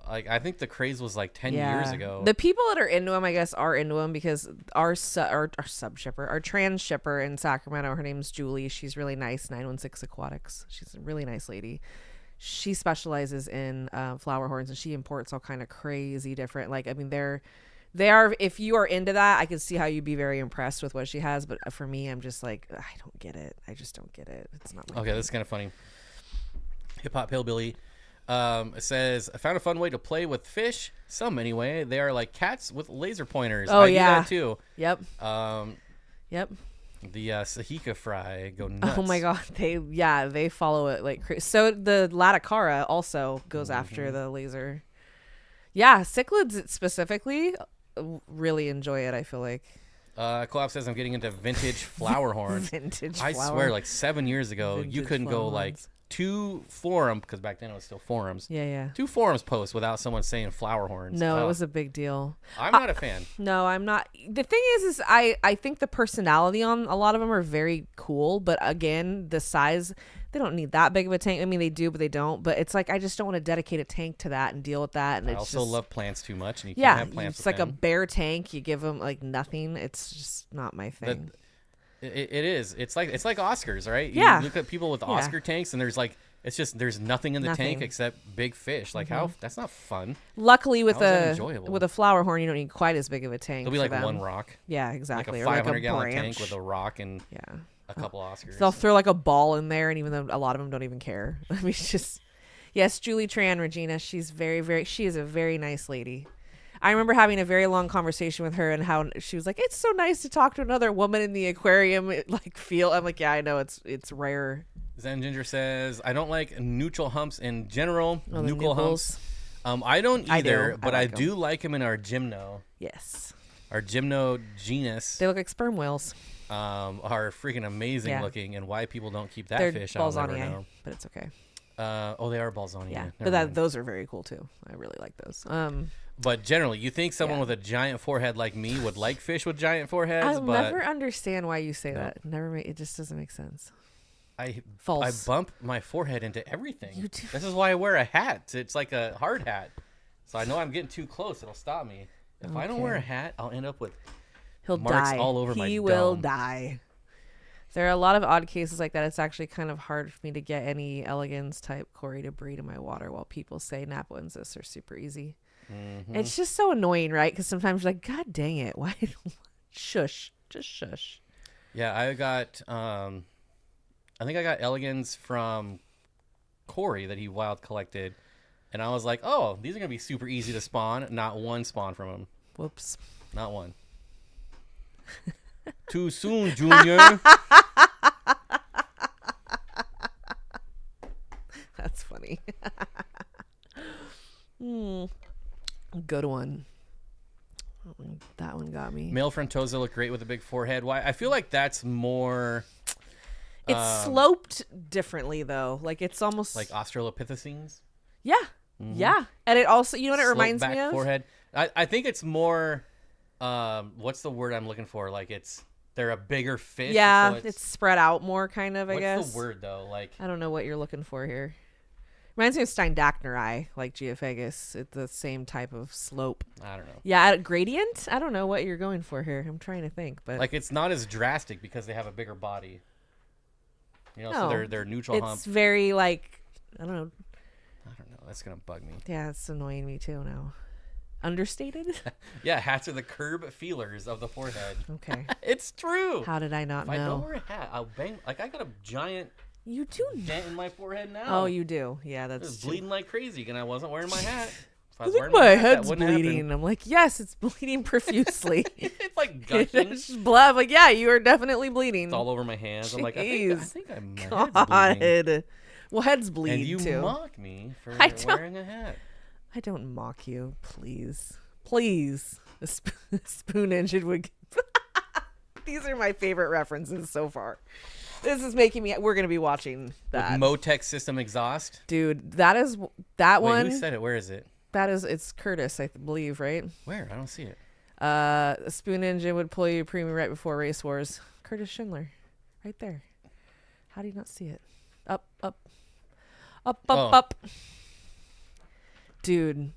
Like, I think the craze was like 10 years ago. The people that are into him, I guess, are into him because our sub shipper, our trans shipper in Sacramento, her name's Julie. She's really nice. 916 Aquatics. She's a really nice lady. She specializes in flower horns, and she imports all kind of crazy different. Like, I mean, they are. If you are into that, I can see how you'd be very impressed with what she has. But for me, I'm just like, I don't get it. I just don't get it. It's not. Okay, this is kind of funny. Hip Hop Hillbilly says, I found a fun way to play with fish. Some anyway. They are like cats with laser pointers. Oh, I yeah. do that too. Yep. Yep. The Sahika fry go nuts. Oh my god, they follow it like crazy. So the Laticara also goes after the laser. Yeah, cichlids specifically really enjoy it. I feel like. Co-op says I'm getting into vintage flower horns. I swear, like 7 years ago, you Vintage couldn't go flower like horns. 2 forum, because back then it was still forums. Yeah. 2 forums posts without someone saying flower horns. No, it was a big deal. I'm not a fan. No, I'm not. The thing is I think the personality on a lot of them are very cool, but again, the size, they don't need that big of a tank. I mean, they do, but they don't. But it's like, I just don't want to dedicate a tank to that and deal with that. And I it's also just, love plants too much, and you yeah, can't have plants it's with like a them. bare tank. You give them like nothing. It's just not my thing. It is. It's like Oscars, right? Yeah. You look at people with Oscar tanks, and there's nothing in the tank Nothing. except big fish. Like how that's not fun. Luckily, with How is that enjoyable? a flower horn, you don't need quite as big of a tank. There'll be for like them. one rock, Yeah, like exactly. a Or like 500-gallon branch. tank with a rock and Yeah. a couple Oscars. They'll throw like a ball in there, and even though a lot of them don't even care. I mean, it's just, yes, Julie Tran, Regina. She's she is a very nice lady. I remember having a very long conversation with her and how she was like, it's so nice to talk to another woman in the aquarium. I'm like, yeah, I know it's rare. Zen Ginger says, I don't like neutral humps in general. Oh, the Nuchal humps. I don't I do. either, but I like 'em. do like them in our gymno. Yes. Our gymno genus They look like sperm whales. are freaking amazing Yeah. looking, and why people don't keep that They're fish, I'll never Balzani, know. but it's okay. They are Balzonia. Yeah, Never but mind. those are very cool too. I really like those. But generally, you think someone Yeah. with a giant forehead like me would like fish with giant foreheads, I'll but never understand why you say No. that. It just doesn't make sense. I False. bump my forehead into everything. You do. This is why I wear a hat. It's like a hard hat. So I know I'm getting too close. It'll stop me. If I don't wear a Okay. hat, I'll end up with He'll marks die. all over my He will dome. die. There are a lot of odd cases like that. It's actually kind of hard for me to get any elegans type Cory to breed in my water, while people say Napoensis are super easy. Mhm. It's just so annoying, right? Because sometimes you're like, God dang it. Why? Shush. Just shush. Yeah, I got I think I got elegans from Cory that he wild collected, and I was like, oh, these are gonna be super easy to spawn. Not one spawn from him. Whoops. Not one. Too soon, Junior. That's funny. Good one. That one got me. Male Frontosa look great with a big forehead. Why? I feel like that's more It's sloped differently though. Like it's almost like Australopithecines. yeah, yeah. And it also, you know what it Slope reminds back me of? forehead. I think it's more. What's the word I'm looking for? Like they're a bigger fish. Yeah, so it's spread out more, kind of. I guess. What's the word though? Like I don't know what you're looking for here. Reminds me of Steindachnerai, like Geophagus. It's the same type of slope. I don't know. Yeah, gradient. I don't know what you're going for here. I'm trying to think, but Like it's not as drastic because they have a bigger body. You know, No, so they're neutral it's hump. very like I don't know. I don't know. That's gonna bug me. Yeah, it's annoying me too now. Understated? Yeah, hats are the curb feelers of the forehead. Okay. It's true. How did I not If I don't know? wear a hat, I'll bang. Like I got a giant You do. dent in my forehead now. Oh, you do. Yeah, It that's was true. bleeding like crazy, and I wasn't wearing my hat. If I I was think wearing my hat, that head's wouldn't happen. bleeding. I'm like, yes, it's bleeding profusely. It's like gushing. It's just blood. I'm like, yeah, you are definitely bleeding. It's all over my hands. I'm like, I Jeez. think my head's bleeding. God. Well, heads bleed And you too. mock me for I don't- wearing a hat. I don't mock you, please. Please. A spoon engine would. These are my favorite references so far. This is making me. We're gonna be watching that, With Motec system exhaust. dude. That is that Wait, one. who said it? Where is it? That is. It's Curtis, I believe, right? Where? I don't see it. A spoon engine would pull you premium right before Race Wars. Curtis Schindler, right there. How do you not see it? Up, up, up, up, Oh. up. Dude,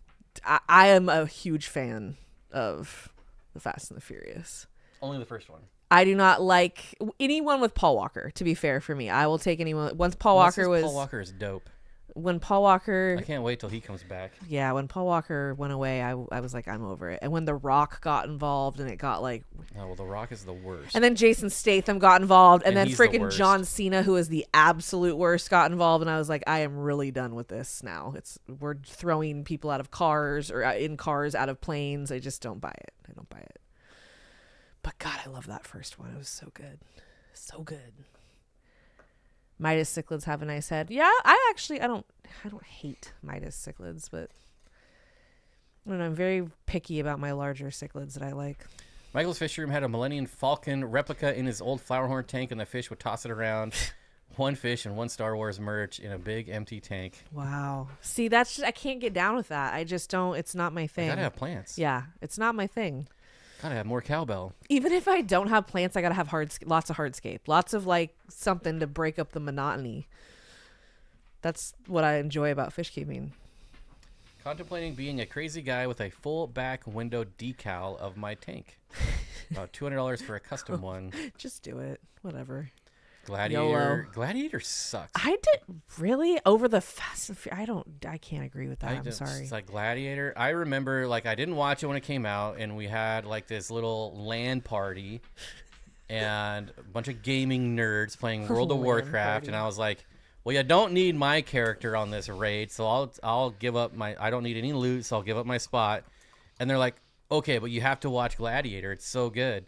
I am a huge fan of the Fast and the Furious. Only the first one. I do not like anyone with Paul Walker. To be fair, for me, I will take anyone. Once Paul Well, Walker since was Paul Walker is dope. when Paul Walker. I can't wait till he comes back. Yeah, when Paul Walker went away, I was like, I'm over it. And when The Rock got involved, and it got like. Oh well, The Rock is the worst. And then Jason Statham got involved, and, And then he's the freaking worst. John Cena, who is the absolute worst, got involved, and I was like, I am really done with this now. We're throwing people out of cars or in cars out of planes. I just don't buy it. I don't buy it. But God, I love that first one. It was so good, so good. Midas cichlids have a nice head. Yeah, I don't hate Midas cichlids, but I don't know, I'm very picky about my larger cichlids that I like. Michael's fish room had a Millennium Falcon replica in his old flower horn tank, and the fish would toss it around. One fish and one Star Wars merch in a big empty tank. Wow. See, that's just, I can't get down with that. I just don't. It's not my thing. I gotta have plants. Yeah, it's not my thing. Gotta have more cowbell. Even if I don't have plants, I gotta have lots of hardscape, lots of like something to break up the monotony. That's what I enjoy about fish keeping. Contemplating being a crazy guy with a full back window decal of my tank. About $200 for a custom one. Just do it. Whatever. Gladiator. YOLO. Gladiator sucks. I did really over the Fast and I can't agree with that. I'm just- sorry. It's like Gladiator. I remember, like, I didn't watch it when it came out, and we had like this little LAN party, and a bunch of gaming nerds playing World of LAN Warcraft, party. and I was like, well, you don't need my character on this raid, so I'll give up my. I don't need any loot, so I'll give up my spot. And they're like, okay, but you have to watch Gladiator. It's so good.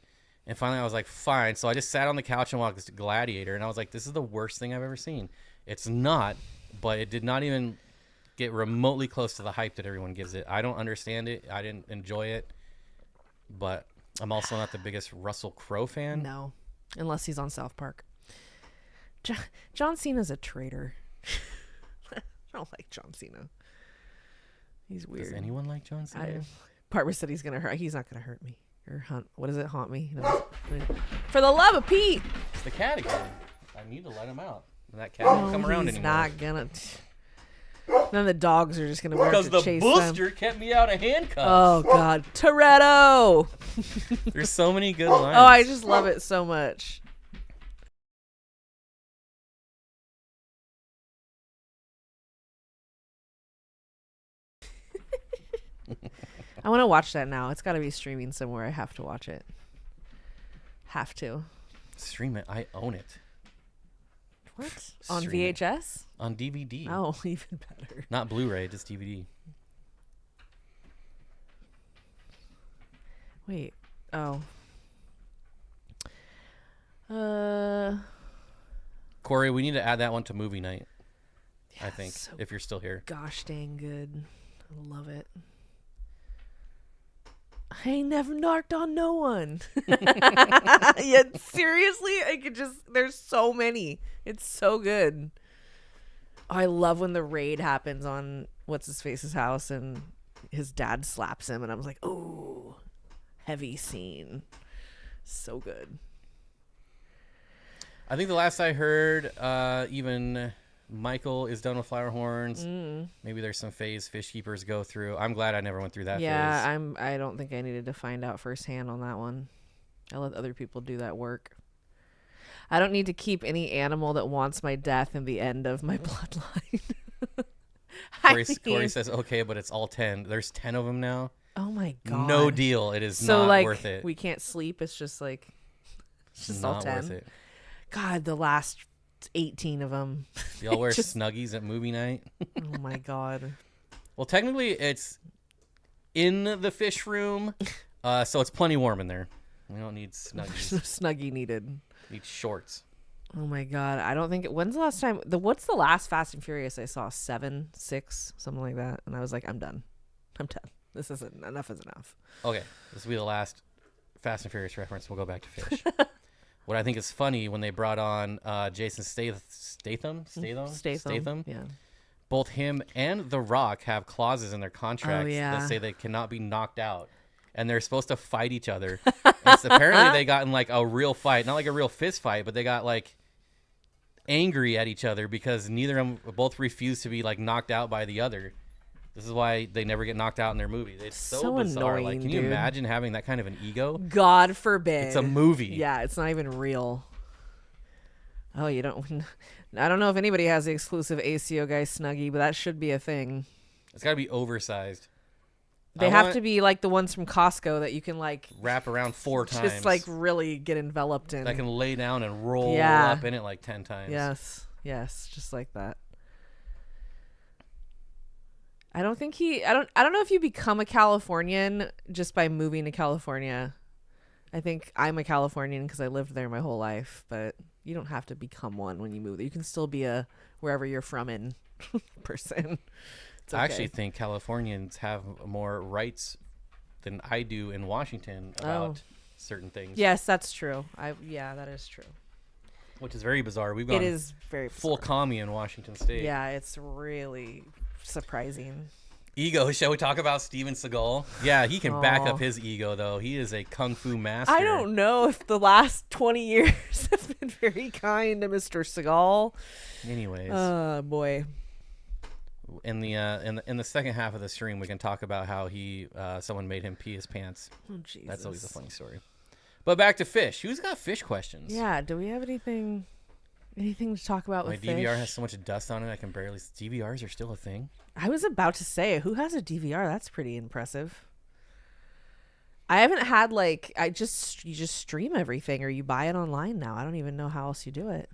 And finally, I was like, fine. So I just sat on the couch and watched Gladiator, and I was like, this is the worst thing I've ever seen. It's not, but it did not even get remotely close to the hype that everyone gives it. I don't understand it. I didn't enjoy it. But I'm also not the biggest Russell Crowe fan. No, unless he's on South Park. John Cena's a traitor. I don't like John Cena. He's weird. Does anyone like John Cena? Barbara said he's gonna hurt. He's not gonna hurt me or hunt. What is it? Haunt me? No. For the love of Pete. It's the cat again. I need to let him out. That cat won't come around he's anymore. Not gonna. None of the dogs are just gonna chase them. Because the booster kept me out of handcuffs. Oh God, Toretto. There's so many good lines. Oh, I just love it so much. I want to watch that now. It's got to be streaming somewhere. I have to watch it. Have to. Stream it. I own it. What? On Stream VHS? On DVD. Oh, even better. Not Blu-ray, just DVD. Wait. Oh. Corey, we need to add that one to movie night. Yeah, I think, so if you're still here. gosh dang good. I love it. I ain't never knocked on no one. Yeah, seriously, I could just. There's so many. It's so good. Oh, I love when the raid happens on what's his face's house and his dad slaps him, and I was like, oh, heavy scene. So good. I think the last I heard, even Michael is done with flower horns. Maybe there's some phase fish keepers go through. I'm glad I never went through that phase. I don't think I needed to find out firsthand on that one. I let other people do that work. I don't need to keep any animal that wants my death in the end of my bloodline. Corey says, okay, but it's all 10. There's 10 of them now. Oh my God. No deal. It is so not like, worth it. We can't sleep. It's just like, it's just not all 10. Worth it. God, the last 18 of them. Y'all wear Snuggies at movie night? Oh my God. Well, technically it's in the fish room, so it's plenty warm in there. We don't need Snuggies. No Snuggie needed. Need shorts. Oh my God. I don't think when's the last time what's the last Fast and Furious I saw? 7, 6, something like that. And I was like, I'm done. This isn't enough is enough. Okay. This will be the last Fast and Furious reference. We'll go back to fish. What I think is funny when they brought on Jason Statham. Yeah. Both him and The Rock have clauses in their contracts that say they cannot be knocked out. And they're supposed to fight each other. Apparently they got in like a real fight. Not like a real fist fight, but they got like angry at each other because neither of them both refused to be like knocked out by the other. This is why they never get knocked out in their movie. It's so bizarre. Annoying, like, can you imagine having that kind of an ego? God forbid. It's a movie. Yeah, it's not even real. Oh, you don't. I don't know if anybody has the exclusive ACO guy Snuggie, but that should be a thing. It's got to be oversized. They have to be like the ones from Costco that you can like wrap around 4 times. Just like really get enveloped in. That can lay down and roll up in it like 10 times. Yes, just like that. I don't know if you become a Californian just by moving to California. I think I'm a Californian because I lived there my whole life, but you don't have to become one when you move. You can still be a wherever you're from in person. Okay. I actually think Californians have more rights than I do in Washington about certain things. Yes, that's true. That is true. Which is very bizarre. We've gone full commie in Washington State. Yeah, it's really surprising. Ego. Shall we talk about Steven Seagal? Yeah, he can back up his ego, though. He is a kung fu master. I don't know if the last 20 years have been very kind to Mr. Seagal. Anyways. Oh, boy. In the second half of the stream, we can talk about how someone made him pee his pants. Oh, Jesus. That's always a funny story. But back to fish. Who's got fish questions? Yeah, do we have anything to talk about with fish? My DVR has so much dust on it, I can barely... DVRs are still a thing? I was about to say, who has a DVR? That's pretty impressive. I haven't had you just stream everything or you buy it online now. I don't even know how else you do it.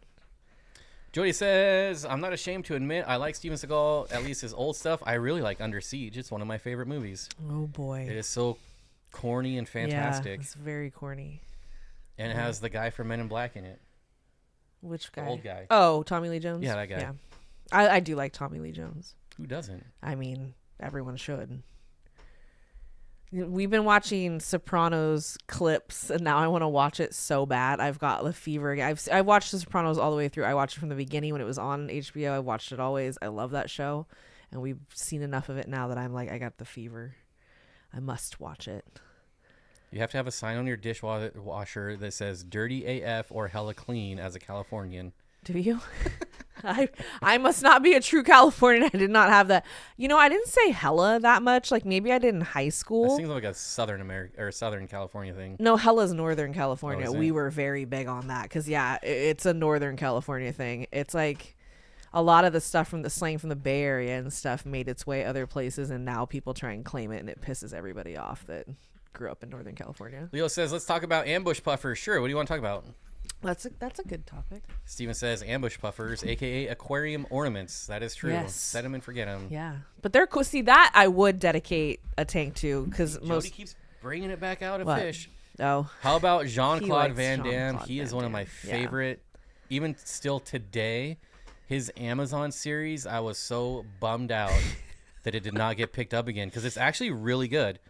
Jody says, I'm not ashamed to admit I like Steven Seagal, at least his old stuff. I really like Under Siege. It's one of my favorite movies. Oh, boy. It is so corny and fantastic. Yeah, it's very corny. And it has the guy from Men in Black in it. Which guy? The old guy. Oh, Tommy Lee Jones? Yeah, that guy. Yeah. I do like Tommy Lee Jones. Who doesn't? I mean, everyone should. We've been watching Sopranos clips, and now I want to watch it so bad. I've got the fever. I've watched The Sopranos all the way through. I watched it from the beginning when it was on HBO. I watched it always. I love that show, and we've seen enough of it now that I'm like, I got the fever. I must watch it. You have to have a sign on your dishwasher that says "Dirty AF" or "Hella Clean" as a Californian. Do you? I must not be a true Californian. I did not have that. I didn't say hella that much. Like maybe I did in high school. That seems like a Southern California thing. No, hella's Northern California. Oh, we were very big on that because it's a Northern California thing. It's like a lot of the stuff from the slang from the Bay Area and stuff made its way other places, and now people try and claim it, and it pisses everybody off that grew up in Northern California. Leo says, "Let's talk about ambush puffers." Sure. What do you want to talk about? That's a good topic. Steven says ambush puffers, aka aquarium ornaments. That is true. Yes. Set them and forget them. Yeah, but they're cool. See, that I would dedicate a tank to because Jody keeps bringing it back out of What? fish. Oh, How about Jean-Claude likes Van Damme? Jean-Claude He is Van one of my Damme. Yeah. favorite. Even still today, his Amazon series, I was so bummed out that it did not get picked up again because it's actually really good.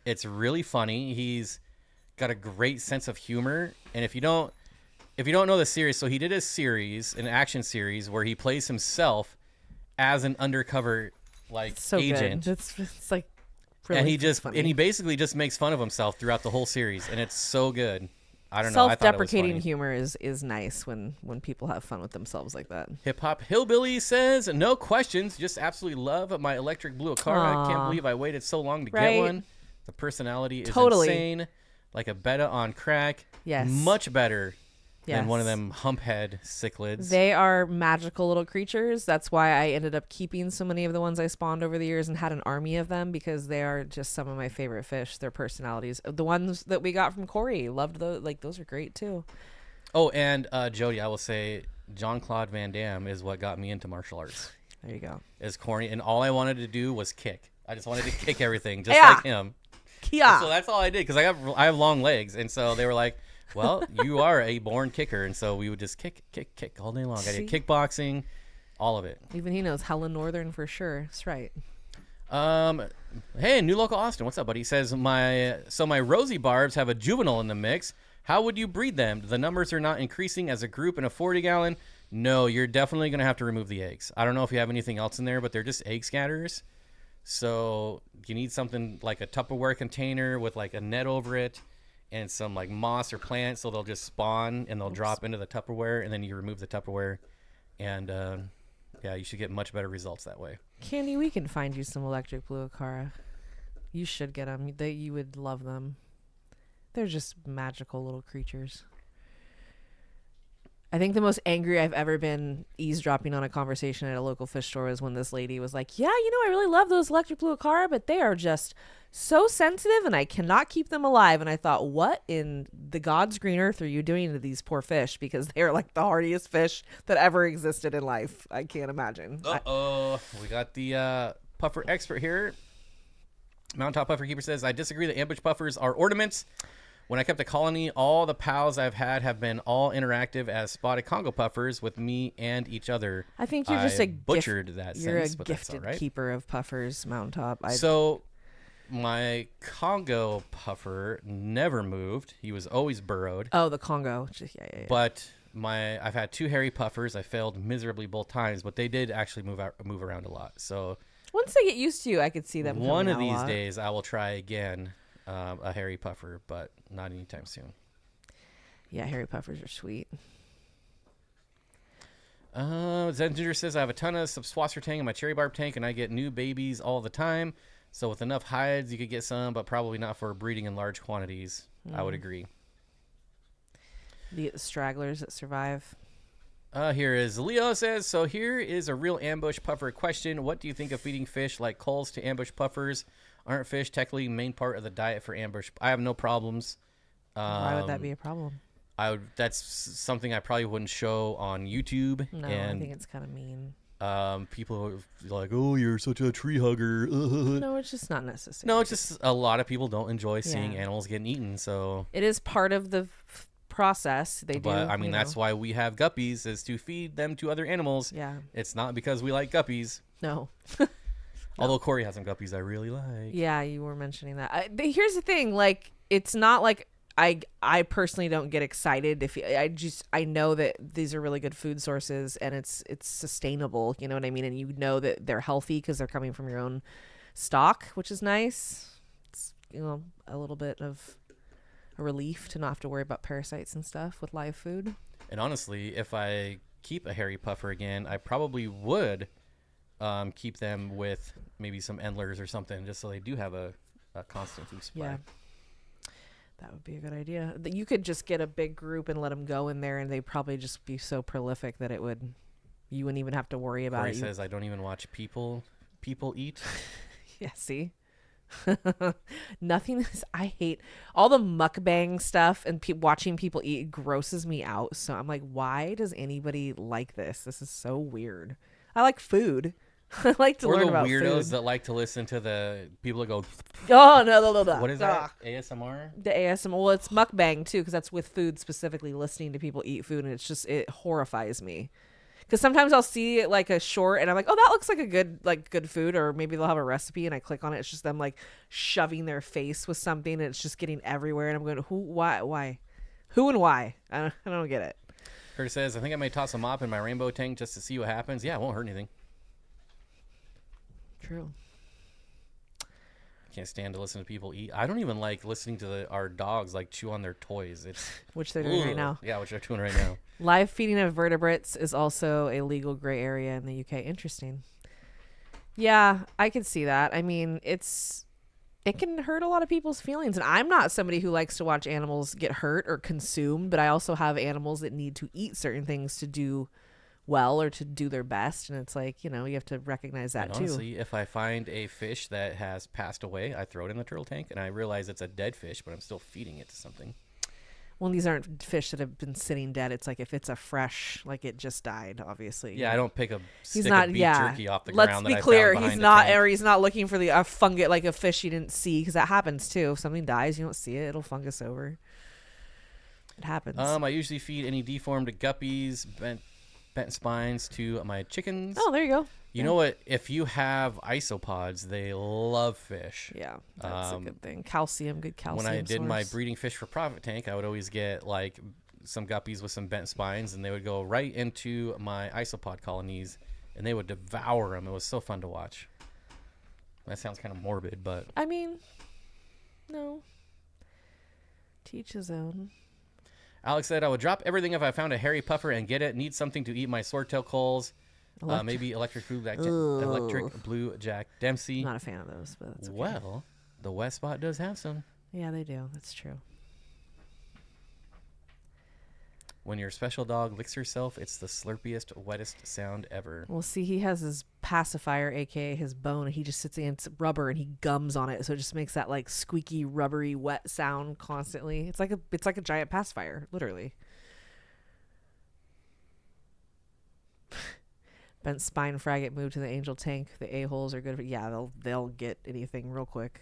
It's really funny. He's got a great sense of humor, and if you don't know the series, so he did a series, an action series, where he plays himself as an undercover so agent. good. It's like really funny. and he basically just makes fun of himself throughout the whole series, and it's so good. I don't know. I thought it was Self-deprecating funny. humor is nice when people have fun with themselves like that. Hip Hop Hillbilly says, "No questions, just absolutely love my electric blue Aquarium. I can't believe I waited so long to Right? get one. The personality is Totally. insane, like a betta on crack. Yes. Much better." Yes. Than one of them humphead cichlids. They are magical little creatures. That's why I ended up keeping so many of the ones I spawned over the years and had an army of them because they are just some of my favorite fish. Their personalities. The ones that we got from Corey, loved those. Like those are great too. Oh, and Jody, I will say Jean-Claude Van Damme is what got me into martial arts. There you go. Is corny, and all I wanted to do was kick. I just wanted to kick everything, just Yeah. like him. Yeah. So that's all I did because I have long legs, and so they were like, "Well, you are a born kicker," and so we would just kick all day long. I did kickboxing, all of it. Even he knows hella Northern for sure. That's right. Hey, New Local Austin, what's up, buddy? He says my rosy barbs have a juvenile in the mix. How would you breed them? The numbers are not increasing as a group in a 40-gallon. No, you're definitely gonna have to remove the eggs. I don't know if you have anything else in there, but they're just egg scatterers. So you need something like a Tupperware container with like a net over it and some like moss or plant, so they'll just spawn and they'll drop into the Tupperware, and then you remove the Tupperware, and you should get much better results that way. Candy, we can find you some electric blue Acara. You should get them. You would love them. They're just magical little creatures. I think the most angry I've ever been eavesdropping on a conversation at a local fish store was when this lady was like, "Yeah, I really love those electric blue Acara, but they are just so sensitive and I cannot keep them alive." And I thought, what in the God's green earth are you doing to these poor fish? Because they are like the hardiest fish that ever existed in life. I can't imagine. We got the puffer expert here. Mountaintop Puffer Keeper says, "I disagree that ambush puffers are ornaments. When I kept a colony, all the pals I've had have been all interactive as spotted Congo puffers with me and each other." I think you're just butchered that you're sentence, a but that's all gifted right. keeper of puffers, Mountaintop. So my Congo puffer never moved. He was always burrowed. Oh, the Congo. Yeah. But I've had two hairy puffers. I failed miserably both times, but they did actually move around a lot. So once they get used to you, I could see them. one of coming out a these lot. days I will try again a hairy puffer, but not anytime soon. Yeah, hairy puffers are sweet. Zendinger says, "I have a ton of subswasser tank in my cherry barb tank, and I get new babies all the time. So with enough hides, you could get some, but probably not for breeding in large quantities." I would agree. The stragglers that survive. Here is Leo says, "So here is a real ambush puffer question. What do you think of feeding fish like culls to ambush puffers? Aren't fish technically main part of the diet for ambush?" I have no problems. Why would that be a problem? That's something I probably wouldn't show on YouTube. No, and I think it's kind of mean. People are like, "Oh, you're such a tree hugger." No, it's just not necessary. No, it's just a lot of people don't enjoy seeing Yeah. animals getting eaten. So It is part of the process. They do. But I mean, that's why we have guppies, is to feed them to other animals. Yeah. It's not because we like guppies. No. Although Corey has some guppies I really like. Yeah, you were mentioning that. Here's the thing, like it's not like I personally don't get excited if I know that these are really good food sources and it's sustainable, you know what I mean, and you know that they're healthy because they're coming from your own stock, which is nice. It's, you know, a little bit of a relief to not have to worry about parasites and stuff with live food. And honestly, if I keep a hairy puffer again, I probably would keep them with maybe some endlers or something, just so they do have a constant food supply. Yeah. That would be a good idea. You could just get a big group and let them go in there, and they'd probably just be so prolific that you wouldn't even have to worry about Corey it. says, I don't even watch people eat. Yeah, see? Nothing is, I hate all the mukbang stuff and watching people eat grosses me out. So I'm like, why does anybody like this? This is so weird. I like food. I like to learn about food. Or the weirdos that like to listen to the people that go, oh, no. What is that? ASMR? The ASMR. Well, it's mukbang too, because that's with food specifically, listening to people eat food. And it horrifies me. Because sometimes I'll see like a short and I'm like, oh, that looks like a good food, or maybe they'll have a recipe and I click on it. It's just them like shoving their face with something and it's just getting everywhere. And I'm going, why? Who and why? I don't get it. Curtis says, I think I may toss a mop in my rainbow tank just to see what happens. Yeah, it won't hurt anything. True. Can't stand to listen to people eat. I don't even like listening to our dogs like chew on their toys. It's which they're doing right now. Yeah, which they're doing right now. Live feeding of vertebrates is also a legal gray area in the UK. Interesting. Yeah, I can see that. I mean, it can hurt a lot of people's feelings. And I'm not somebody who likes to watch animals get hurt or consumed, but I also have animals that need to eat certain things to do well or to do their best. And it's like, you know, you have to recognize that too. Honestly, if I find a fish that has passed away, I throw it in the turtle tank and I realize it's a dead fish, but I'm still feeding it to something. Well, these aren't fish that have been sitting dead. It's like if it's a fresh, like it just died, obviously. Yeah, I don't pick a stick of beef jerky off the ground. Let's be clear, he's not looking for a fungus, like a fish you didn't see, because that happens too. If something dies, you don't see it; it'll fungus over. It happens. I usually feed any deformed guppies, bent spines to my chickens. Oh, there you go. You know what? If you have isopods, they love fish. Yeah, that's a good thing. Calcium, good calcium. When I did my breeding fish for profit tank, I would always get like some guppies with some bent spines, and they would go right into my isopod colonies, and they would devour them. It was so fun to watch. That sounds kind of morbid, but I mean, no. Teach his own. Alex said, I would drop everything if I found a hairy puffer and get it. Need something to eat my swordtail coals. Maybe electric blue Jack Dempsey. Not a fan of those, but that's okay. Well, the West Spot does have some. Yeah, they do. That's true. When your special dog licks herself, it's the slurpiest, wettest sound ever. Well, see, he has his pacifier, aka his bone, and he just sits against rubber and he gums on it, so it just makes that like squeaky, rubbery, wet sound constantly. It's like a giant pacifier, literally. Bent spine fraggot moved to the angel tank. The a-holes are good. Yeah, they'll get anything real quick.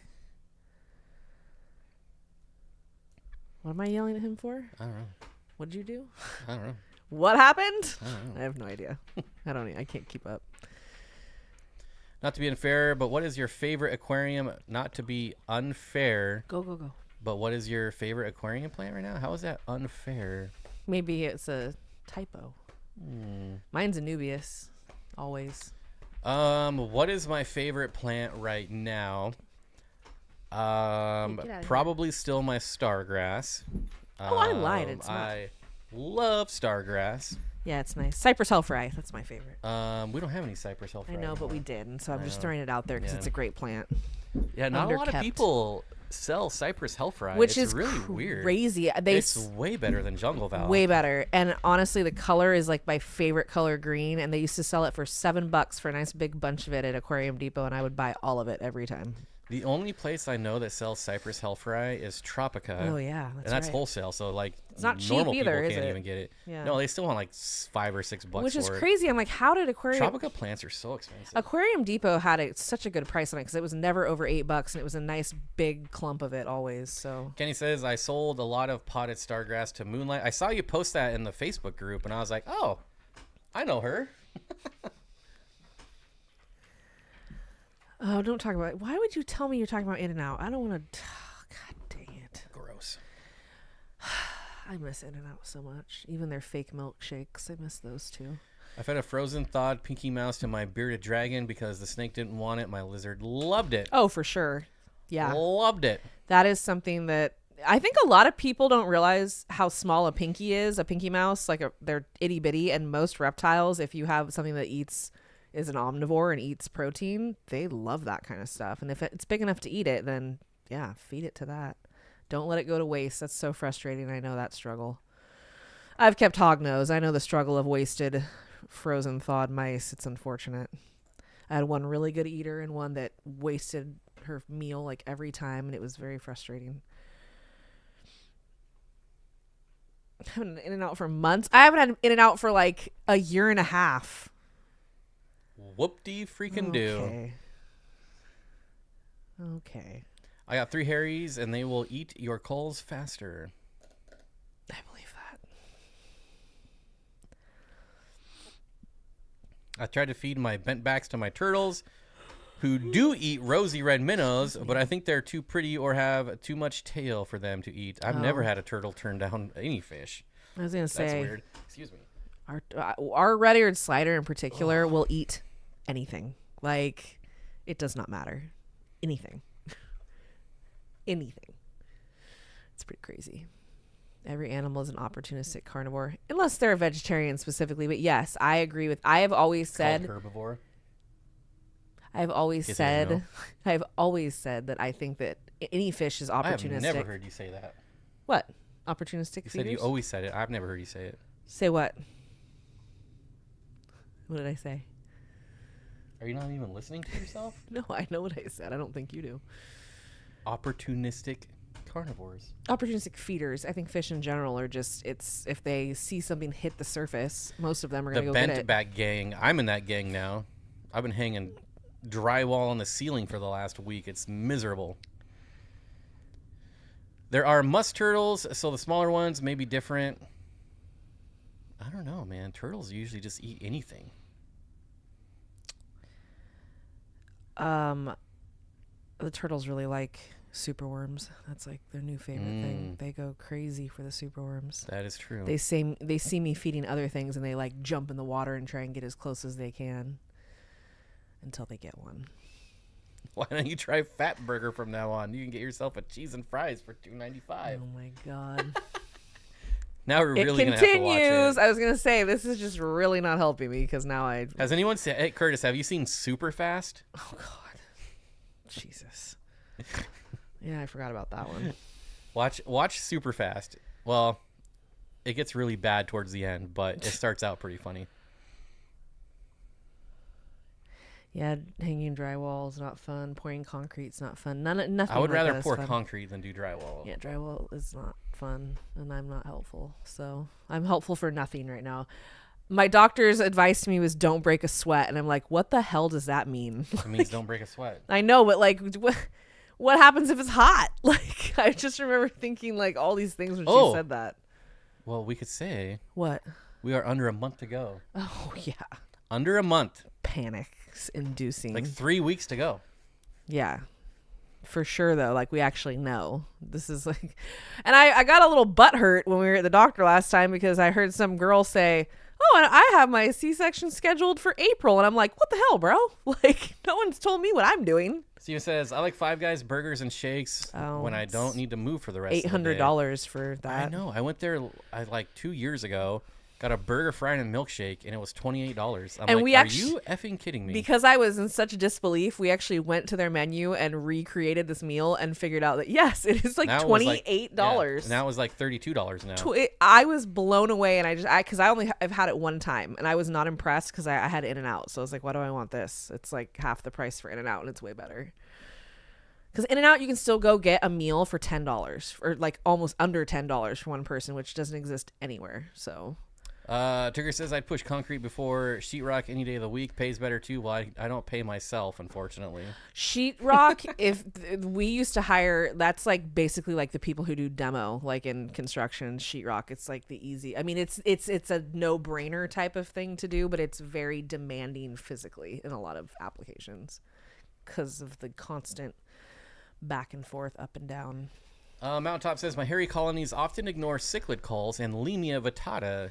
What am I yelling at him for? I don't know. What did you do? I don't know. What happened? I don't know. I have no idea. I can't keep up. Not to be unfair, but what is your favorite aquarium? Not to be unfair. Go. But what is your favorite aquarium plant right now? How is that unfair? Maybe it's a typo. Mine's Anubias. Always. What is my favorite plant right now? Probably still my stargrass. Oh, I lied. It's not. I love stargrass. Yeah, it's nice. Cypress hellfry. That's my favorite. We don't have any cypress hellfry. I know, but we did, and so I'm just throwing it out there because it's a great plant. Yeah, not a lot of people sell cypress hellfry, which it's is really weird. Crazy. It's way better than jungle valve. Way better, and honestly, the color is like my favorite color, green. And they used to sell it for $7 for a nice big bunch of it at Aquarium Depot, and I would buy all of it every time. The only place I know that sells cypress hellfry is Tropica. Oh yeah, that's wholesale. So like, it's not cheap normal either, people is can't it? even get it. Yeah. No, they still want like $5 or $6 which is for crazy. I'm like, how did Aquarium? Tropica plants are so expensive. Aquarium Depot had such a good price on it because it was never over $8, and it was a nice big clump of it always. So Kenny says, I sold a lot of potted stargrass to Moonlight. I saw you post that in the Facebook group, and I was like, oh, I know her. Oh, don't talk about it. Why would you tell me you're talking about In-N-Out? I don't want to. God dang it. Gross. I miss In-N-Out so much. Even their fake milkshakes. I miss those too. I fed a frozen thawed Pinky Mouse to my bearded dragon because the snake didn't want it. My lizard loved it. Oh, for sure. Yeah. Loved it. That is something that I think a lot of people don't realize how small a pinky is, a Pinky Mouse. Like they're itty bitty, and most reptiles, if you have something that is an omnivore and eats protein, they love that kind of stuff. And if it's big enough to eat it, then yeah, feed it to that. Don't let it go to waste. That's so frustrating. I know that struggle. I've kept hognose. I know the struggle of wasted frozen thawed mice. It's unfortunate. I had one really good eater and one that wasted her meal like every time, and it was very frustrating. I haven't had In-N-Out for months. I haven't had In-N-Out for like a year and a half. Whoop-de freaking do. Okay. I got 3 Harrys, and they will eat your coals faster. I believe that. I tried to feed my bent backs to my turtles, who do eat rosy red minnows, but I think they're too pretty or have too much tail for them to eat. I've never had a turtle turn down any fish. I was going to say. That's weird. Excuse me. Our red-eared slider in particular will eat anything. Like, it does not matter. Anything. Anything. It's pretty crazy. Every animal is an opportunistic carnivore, unless they're a vegetarian specifically. But yes, I agree with. I have always said herbivore. I've always said that I think that any fish is opportunistic. I've never heard you say that. What? Opportunistic You feeders? said you always said it. I've never heard you say it. Say what? What did I say? Are you not even listening to yourself? No, I know what I said. I don't think you do. Opportunistic carnivores. Opportunistic feeders. I think fish in general are just, it's if they see something hit the surface, most of them are going to go get it. The bent back gang. I'm in that gang now. I've been hanging drywall on the ceiling for the last week. It's miserable. There are musk turtles, so the smaller ones may be different. I don't know, man. Turtles usually just eat anything. The turtles really like superworms. That's like their new favorite thing. They go crazy for the superworms. That is true. They see me feeding other things, and they like jump in the water and try and get as close as they can until they get one. Why don't you try Fat Burger from now on? You can get yourself a cheese and fries for $2.95. Oh my god. Now we're really gonna have to watch it. I was gonna say this is just really not helping me because now I. Has anyone said? Hey, Curtis, have you seen Super Fast? Oh god. Jesus. Yeah, I forgot about that one. Watch Super Fast. Well, it gets really bad towards the end, but it starts out pretty funny. Yeah, hanging drywall is not fun. Pouring concrete's not fun. Nothing. I would like rather that is pour fun. concrete than do drywall. Yeah, drywall is not fun, and I'm not helpful. So I'm helpful for nothing right now. My doctor's advice to me was don't break a sweat, and I'm like, what the hell does that mean? It means don't break a sweat. I know, but like, what happens if it's hot? Like, I just remember thinking like all these things when she said that. Well, we could say what? We are under a month to go. Oh yeah, under a month. Panics inducing. Like 3 weeks to go. Yeah. For sure, though, like we actually know this is like, and I got a little butthurt when we were at the doctor last time because I heard some girl say, "Oh, and I have my C-section scheduled for April," and I'm like, "What the hell, bro? Like, no one's told me what I'm doing." Steven says, "I like Five Guys burgers and shakes when I don't need to move for the rest of the day." $800 for that. I know. I went there like 2 years ago. Got a burger, fry, and a milkshake, and it was $28. I'm and like, we are you effing kidding me? Because I was in such disbelief, we actually went to their menu and recreated this meal and figured out that, yes, it is like $28. And that was like $32 now. I was blown away, and I've had it one time, and I was not impressed because I had In-N-Out. So I was like, why do I want this? It's like half the price for In-N-Out, and it's way better. Because In-N-Out, you can still go get a meal for $10, or like almost under $10 for one person, which doesn't exist anywhere. So... Tigger says I'd push concrete before sheetrock any day of the week. Pays better too. Well, I don't pay myself, unfortunately. Sheetrock, we used to hire, that's like basically like the people who do demo, like in construction. Sheetrock, it's like the easy. I mean, it's a no-brainer type of thing to do, but it's very demanding physically in a lot of applications. because of the constant back and forth, up and down. Mountaintop says, my hairy colonies often ignore cichlid calls and limia vittata,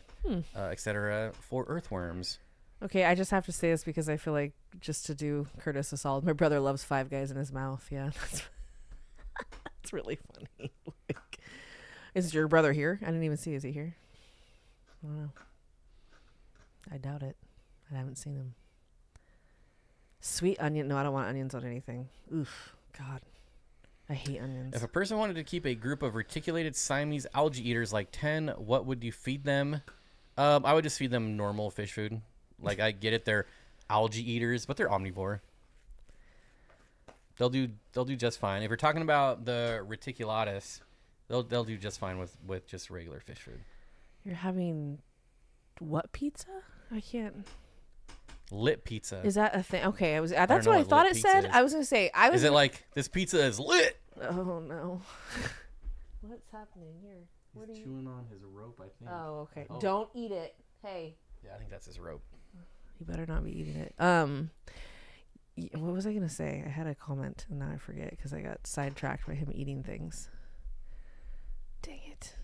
etc. for earthworms. Okay, I just have to say this because I feel like just to do Curtis a solid. My brother loves Five Guys in his mouth. Yeah, that's really funny. Like, is your brother here? I didn't even see. Is he here? I don't know. I doubt it. I haven't seen him. Sweet onion. No, I don't want onions on anything. Oof. God. I hate onions. If a person wanted to keep a group of reticulated Siamese algae eaters like 10, what would you feed them? I would just feed them normal fish food. Like, I get it, they're algae eaters, but they're omnivore. They'll do just fine. If you're talking about the reticulatus, they'll do just fine with just regular fish food. You're having what pizza? I can't. Lit pizza. Is that a thing? Okay, that's what I thought it said. I was gonna say Is it like this pizza is lit? Oh no. What's happening here? He's chewing on his rope, I think. Oh, okay. Oh. Don't eat it. Hey. Yeah, I think that's his rope. You better not be eating it. What was I gonna say? I had a comment and now I forget because I got sidetracked by him eating things. Dang it.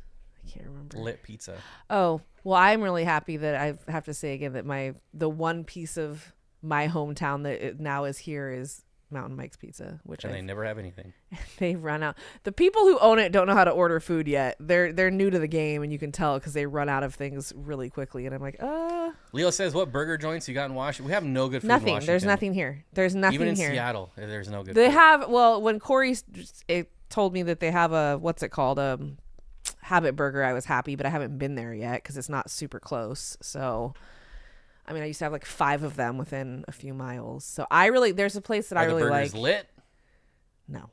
I can't remember. Lit pizza. Oh, well, I'm really happy that I have to say again that the one piece of my hometown that it now is here is Mountain Mike's Pizza, which they never have anything. They've run out. The people who own it don't know how to order food yet. They're new to the game, and you can tell because they run out of things really quickly. And I'm like, Leo says, "What burger joints you got in Washington? We have no good food nothing. in Washington. There's nothing here. There's nothing even in here. Seattle. There's no good. They food. have. Well, when Corey told me that they have a what's it called Habit Burger, I was happy, but I haven't been there yet because it's not super close. So, I mean, I used to have like 5 of them within a few miles. So there's a place that I really like. Are the burgers lit? No.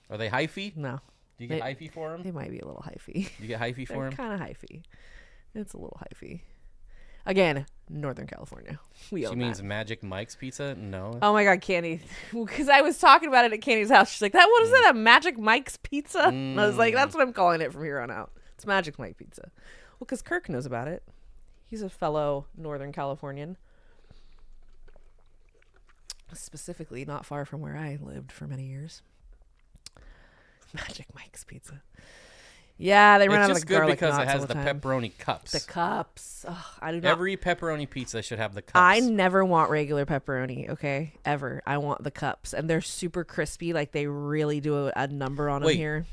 Are they hyphy? No. Do you get hyphy for them? They might be a little hyphy. You get hyphy for them? Kind of hyphy. It's a little hyphy. Again, Northern California. She means Magic Mike's Pizza? No. Oh my God, Candy. Because I was talking about it at Candy's house. She's like, what is that, a Magic Mike's Pizza? And I was like, that's what I'm calling it from here on out. It's Magic Mike Pizza. Well, because Kirk knows about it. He's a fellow Northern Californian. Specifically, not far from where I lived for many years. Magic Mike's Pizza. Yeah, they run out of the garlic knots all the time. It's just good because it has the pepperoni cups. The cups. Ugh, I do not. Every pepperoni pizza should have the cups. I never want regular pepperoni, okay? Ever. I want the cups. And they're super crispy. Like, they really do a number on them here.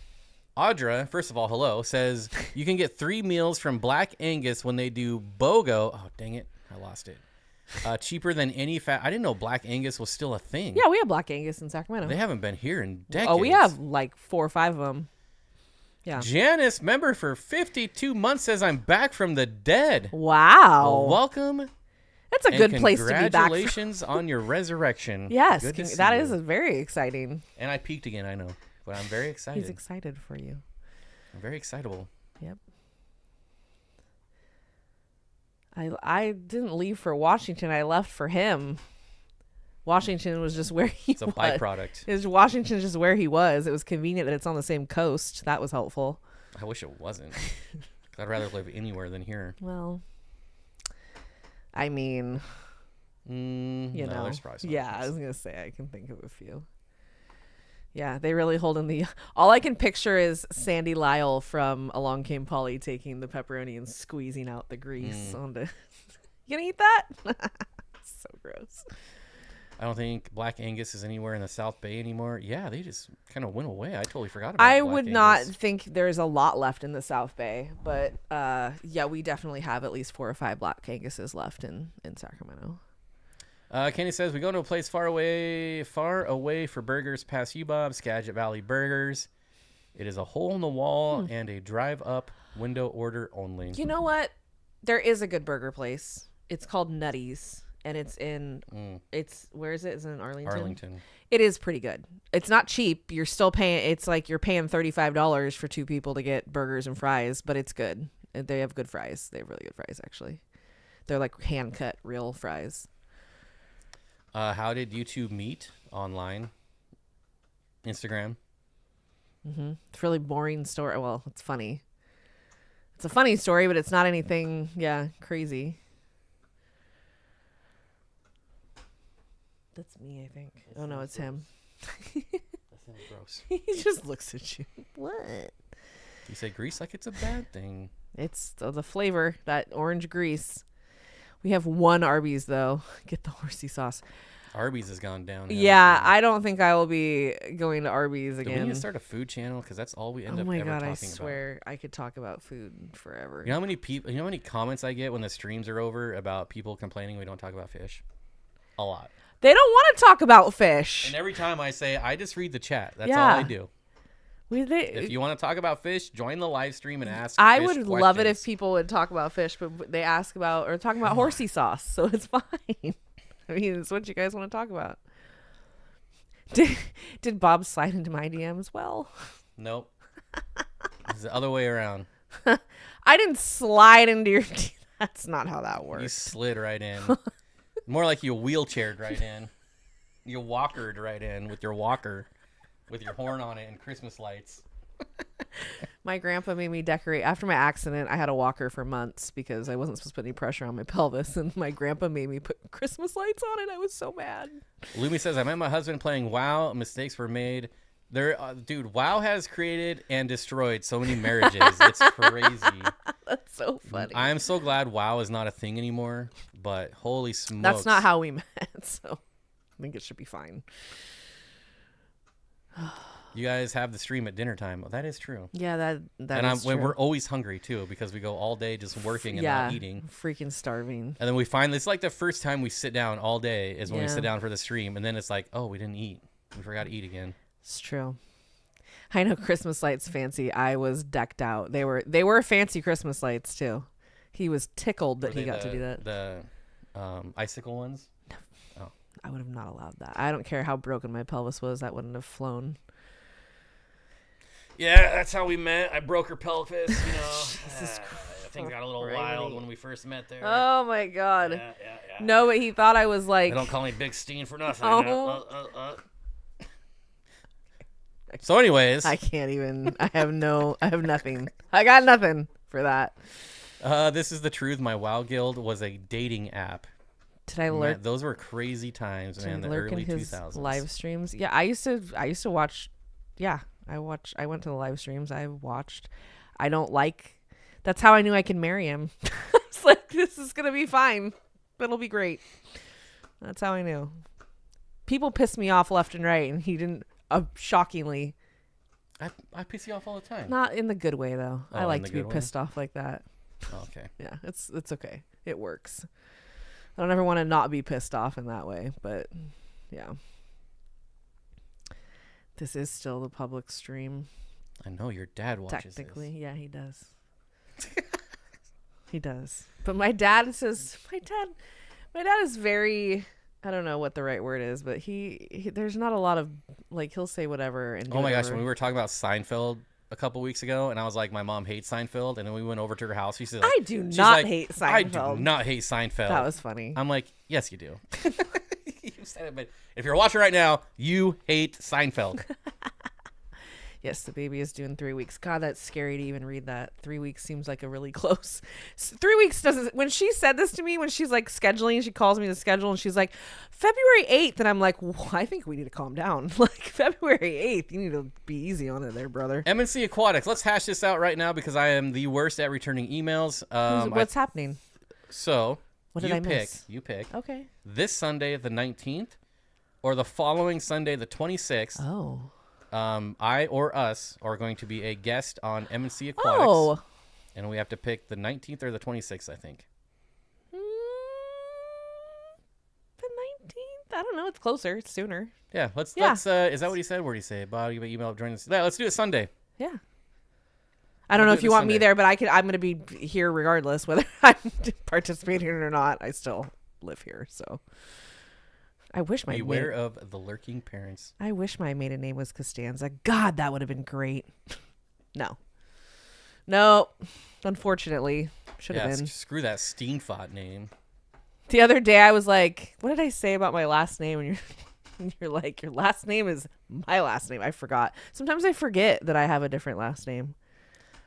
Audra, first of all, hello, says you can get 3 meals from Black Angus when they do BOGO. Oh, dang it. I lost it. Cheaper than any fat. I didn't know Black Angus was still a thing. Yeah, we have Black Angus in Sacramento. They haven't been here in decades. Oh, we have like 4 or 5 of them. Yeah. Janice, member for 52 months, says I'm back from the dead. Wow. Well, welcome. That's a good place to be back. Congratulations on your resurrection. Yes, that is very exciting. And I peaked again, I know. But I'm very excited. He's excited for you. I'm very excitable. Yep. I didn't leave for Washington. I left for him. Washington was just where he was. It's a byproduct. Washington just where he was. It was convenient that it's on the same coast. That was helpful. I wish it wasn't. I'd rather live anywhere than here. Well, I mean, you know. There's probably some I was going to say I can think of a few. Yeah, they really hold in the... All I can picture is Sandy Lyle from Along Came Polly taking the pepperoni and squeezing out the grease onto... You gonna eat that? So gross. I don't think Black Angus is anywhere in the South Bay anymore. Yeah, they just kind of went away. I totally forgot about I Black would Angus. not think there's a lot left in the South Bay, but yeah, we definitely have at least 4 or 5 Black Anguses left in Sacramento. Kenny says, we go to a place far away for burgers past U-Bob, Skagit Valley Burgers. It is a hole in the wall and a drive-up window order only. You know what? There is a good burger place. It's called Nutty's, and it's in, where is it? Is it in Arlington? It is pretty good. It's not cheap. You're still paying, it's like you're paying $35 for 2 people to get burgers and fries, but it's good. They have good fries. They have really good fries, actually. They're like hand-cut, real fries. How did you two meet online? Instagram? It's a really boring story. Well, it's funny. It's a funny story, but it's not anything, crazy. That's me, I think. Oh no, it's him. That sounds gross. He just looks at you. What? You say grease like it's a bad thing. It's the flavor, that orange grease. We have one Arby's though. Get the horsey sauce. Arby's has gone down. Yeah, I don't think I will be going to Arby's Do we again. need to start a food channel? Because that's all we end Oh up my ever god, talking I about. swear I could talk about food forever. You know how many people? You know how many comments I get when the streams are over about people complaining we don't talk about fish? A lot. They don't want to talk about fish. And every time I say, I just read the chat. That's Yeah. all I do. If If you want to talk about fish, join the live stream and ask. I fish would love it if questions. people would talk about fish, but they ask about or talking about horsey sauce, so it's fine. I mean, it's what you guys want to talk about. Did Bob slide into my DMs? Well, Nope. It's the other way around. I didn't slide into your. That's not how that You works. slid right in. More like you wheelchaired right in. You walkered right in with your walker, with your horn on it and Christmas lights. My grandpa made me decorate. After my accident, I had a walker for months because I wasn't supposed to put any pressure on my pelvis, and my grandpa made me put Christmas lights on it. I was so mad. Lumi says, I met my husband playing WoW. Mistakes were made. There, dude, WoW has created and destroyed so many marriages. It's crazy. That's so funny. I am so glad WoW is not a thing anymore, but holy smokes. That's not how we met, so I think it should be fine. You guys have the stream at dinner time. Well, that is true. Yeah, that And is true. we're always hungry, too, because we go all day just working and not eating. Freaking starving. And then we finally, it's like the first time we sit down all day is when we Yeah. sit down for the stream. And then it's like, oh, we didn't eat. We forgot to eat again. It's true. I know Christmas lights fancy. I was decked out. They were fancy Christmas lights too. He was tickled that Were he they got to do that. The icicle ones? I would have not allowed that. I don't care how broken my pelvis was. That wouldn't have flown. Yeah, that's how we met. I broke her pelvis, you know. Things got a little crazy. wild when we first met there. Oh my god. Yeah. No, but he thought I was like. They don't call me Big Steen for nothing. Oh. So anyways, I can't even. I have nothing. I got nothing for that. this is the truth. My WoW guild was a dating app. Did I Man, lurk? those were crazy times, man. The lurk in early his 2000s. live streams? Yeah, I used to watch. Yeah, I went to the live streams. I watched. I don't like. That's how I knew I could marry him. It's like, this is gonna be fine. It'll be great. That's how I knew. People piss me off left and right, and he didn't. Shockingly, I piss you off all the time. not in the good way though. Oh, I in like the to be good way? pissed off like that. Oh, okay. Yeah, it's okay. It works. I don't ever want to not be pissed off in that way, but yeah. This is still the public stream. I know your dad watches Technically, this. yeah, he does. He does. But my dad says my dad is very, I don't know what the right word is, but he there's not a lot of, like, he'll say whatever and do Oh my gosh, whatever. when we were talking about Seinfeld a couple weeks ago, and I was like, my mom hates Seinfeld, and then we went over to her house. She said, I do she's not like, hate I Seinfeld. do not hate Seinfeld. That was funny. I'm like, yes, you do. You said it, but if you're watching right now, you hate Seinfeld. Yes, the baby is due in 3 weeks. God, that's scary to even read that. 3 weeks seems like a really close. 3 weeks doesn't. When she said this to me, when she's like scheduling, she calls me to schedule, and she's like, February 8th, and I'm like, well, I think we need to calm down. Like, February 8th, you need to be easy on it, there, brother. M&C Aquatics. Let's hash this out right now because I am the worst at returning emails. What's happening? So What did you I pick. miss? You pick Okay. this Sunday, the 19th, or the following Sunday, the 26th. Oh. I or us are going to be a guest on M&C Aquatics. Oh. And we have to pick the 19th or the 26th, I think. The 19th? I don't know. It's closer. It's sooner. Yeah, let's. Yeah. Is that what he said? What did he say? Bob, you email join us. Yeah, let's do it Sunday. Yeah. I don't know We'll if do you it want Sunday. me there, but I'm going to be here regardless, whether I'm participating or not. I still live here, so. I wish my Beware of the lurking parents. I wish my maiden name was Costanza. God, that would have been great. No. Unfortunately, should have been. Screw that Steenfott name. The other day, I was like, "What did I say about my last name?" And you're like, "Your last name is my last name." I forgot. Sometimes I forget that I have a different last name.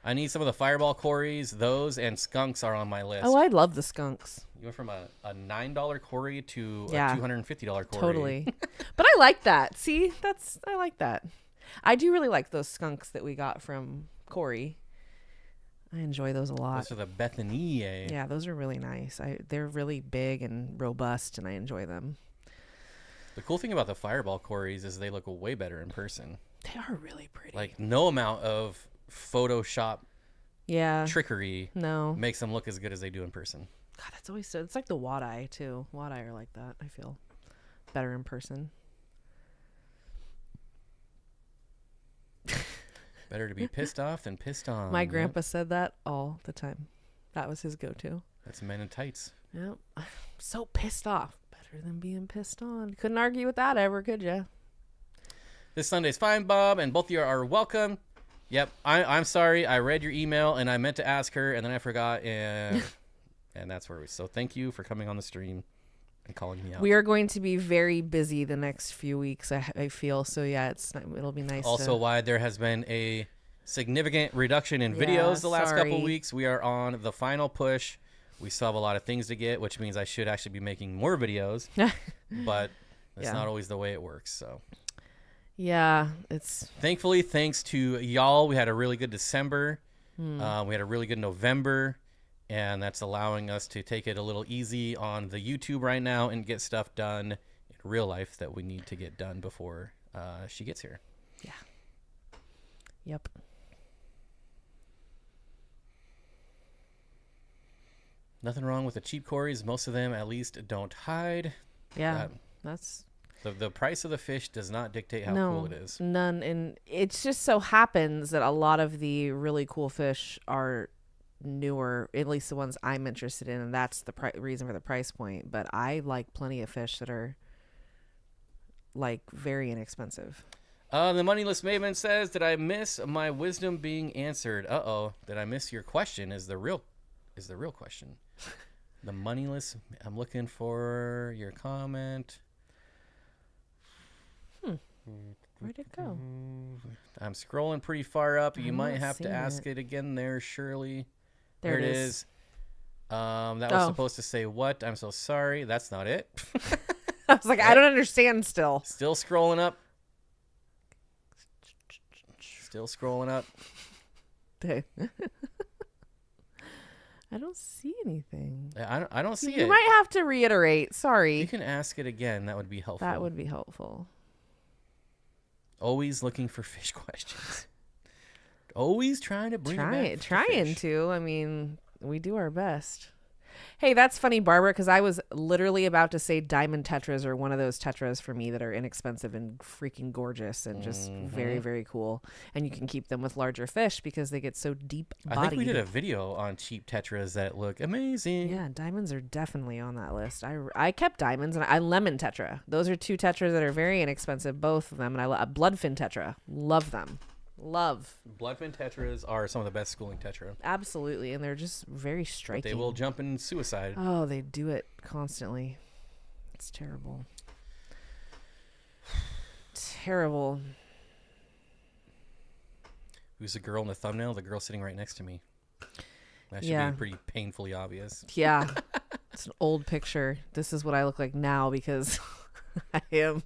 I need some of the fireball cories. Those and skunks are on my list. Oh, I love the skunks. You went from a $9 cory to Yeah, a $250 cory. Totally. But I like that. See, I like that. I do really like those skunks that we got from Corey. I enjoy those a lot. Those are the Bethany. Yeah, those are really nice. They're really big and robust, and I enjoy them. The cool thing about the fireball cories is they look way better in person. They are really pretty. Like no amount of Photoshop trickery no makes them look as good as they do in person. God, that's always so. It's like the wad eye too. Wad eye are like that. I feel better in person. Better to be pissed off than pissed on. My grandpa said that all the time. That was his go-to. That's men in tights. Yep. So pissed off. Better than being pissed on. Couldn't argue with that ever, could ya? This Sunday's fine, Bob, and both of you are welcome. Yep. I'm sorry. I read your email, and I meant to ask her, and then I forgot, and that's where we... So thank you for coming on the stream and calling me out. We are going to be very busy the next few weeks, I feel. So, yeah, it'll be nice also, why there has been a significant reduction in videos the last couple weeks. We are on the final push. We still have a lot of things to get, which means I should actually be making more videos. But that's not always the way it works, so... Yeah, it's... Thankfully, thanks to y'all, we had a really good December. We had a really good November. And that's allowing us to take it a little easy on the YouTube right now and get stuff done in real life that we need to get done before she gets here. Yeah. Yep. Nothing wrong with the cheap cories. Most of them, at least, don't hide. Yeah, that's... The price of the fish does not dictate how cool it is. None. And it just so happens that a lot of the really cool fish are newer, at least the ones I'm interested in, and that's the reason for the price point. But I like plenty of fish that are like very inexpensive. The Moneyless Maven says, did I miss my wisdom being answered? Did I miss your question is the real question. The Moneyless, I'm looking for your comment. Where'd it go? I'm scrolling pretty far up. You might have to ask it again there, Shirley. There it is. That was supposed to say what? I'm so sorry. That's not it. I was like, I don't understand still. Still scrolling up. Still scrolling up. I don't see anything. I don't see it. You might have to reiterate. Sorry. You can ask it again. That would be helpful. That would be helpful. Always looking for fish questions. Always trying to bring it back. Trying to. I mean, we do our best. Hey, that's funny, Barbara, because I was literally about to say diamond tetras are one of those tetras for me that are inexpensive and freaking gorgeous and just very, very cool. And you can keep them with larger fish because they get so deep bodied. I think we did a video on cheap tetras that look amazing. Yeah, diamonds are definitely on that list. I kept diamonds and I lemon tetra. Those are two tetras that are very inexpensive, both of them. And I bloodfin tetra. Love them. Love. Bloodfin tetras are some of the best schooling tetra. Absolutely, and they're just very striking. But they will jump in suicide. Oh, they do it constantly. It's terrible. Terrible. Who's the girl in the thumbnail? The girl sitting right next to me. That should be pretty painfully obvious. Yeah. It's an old picture. This is what I look like now because I am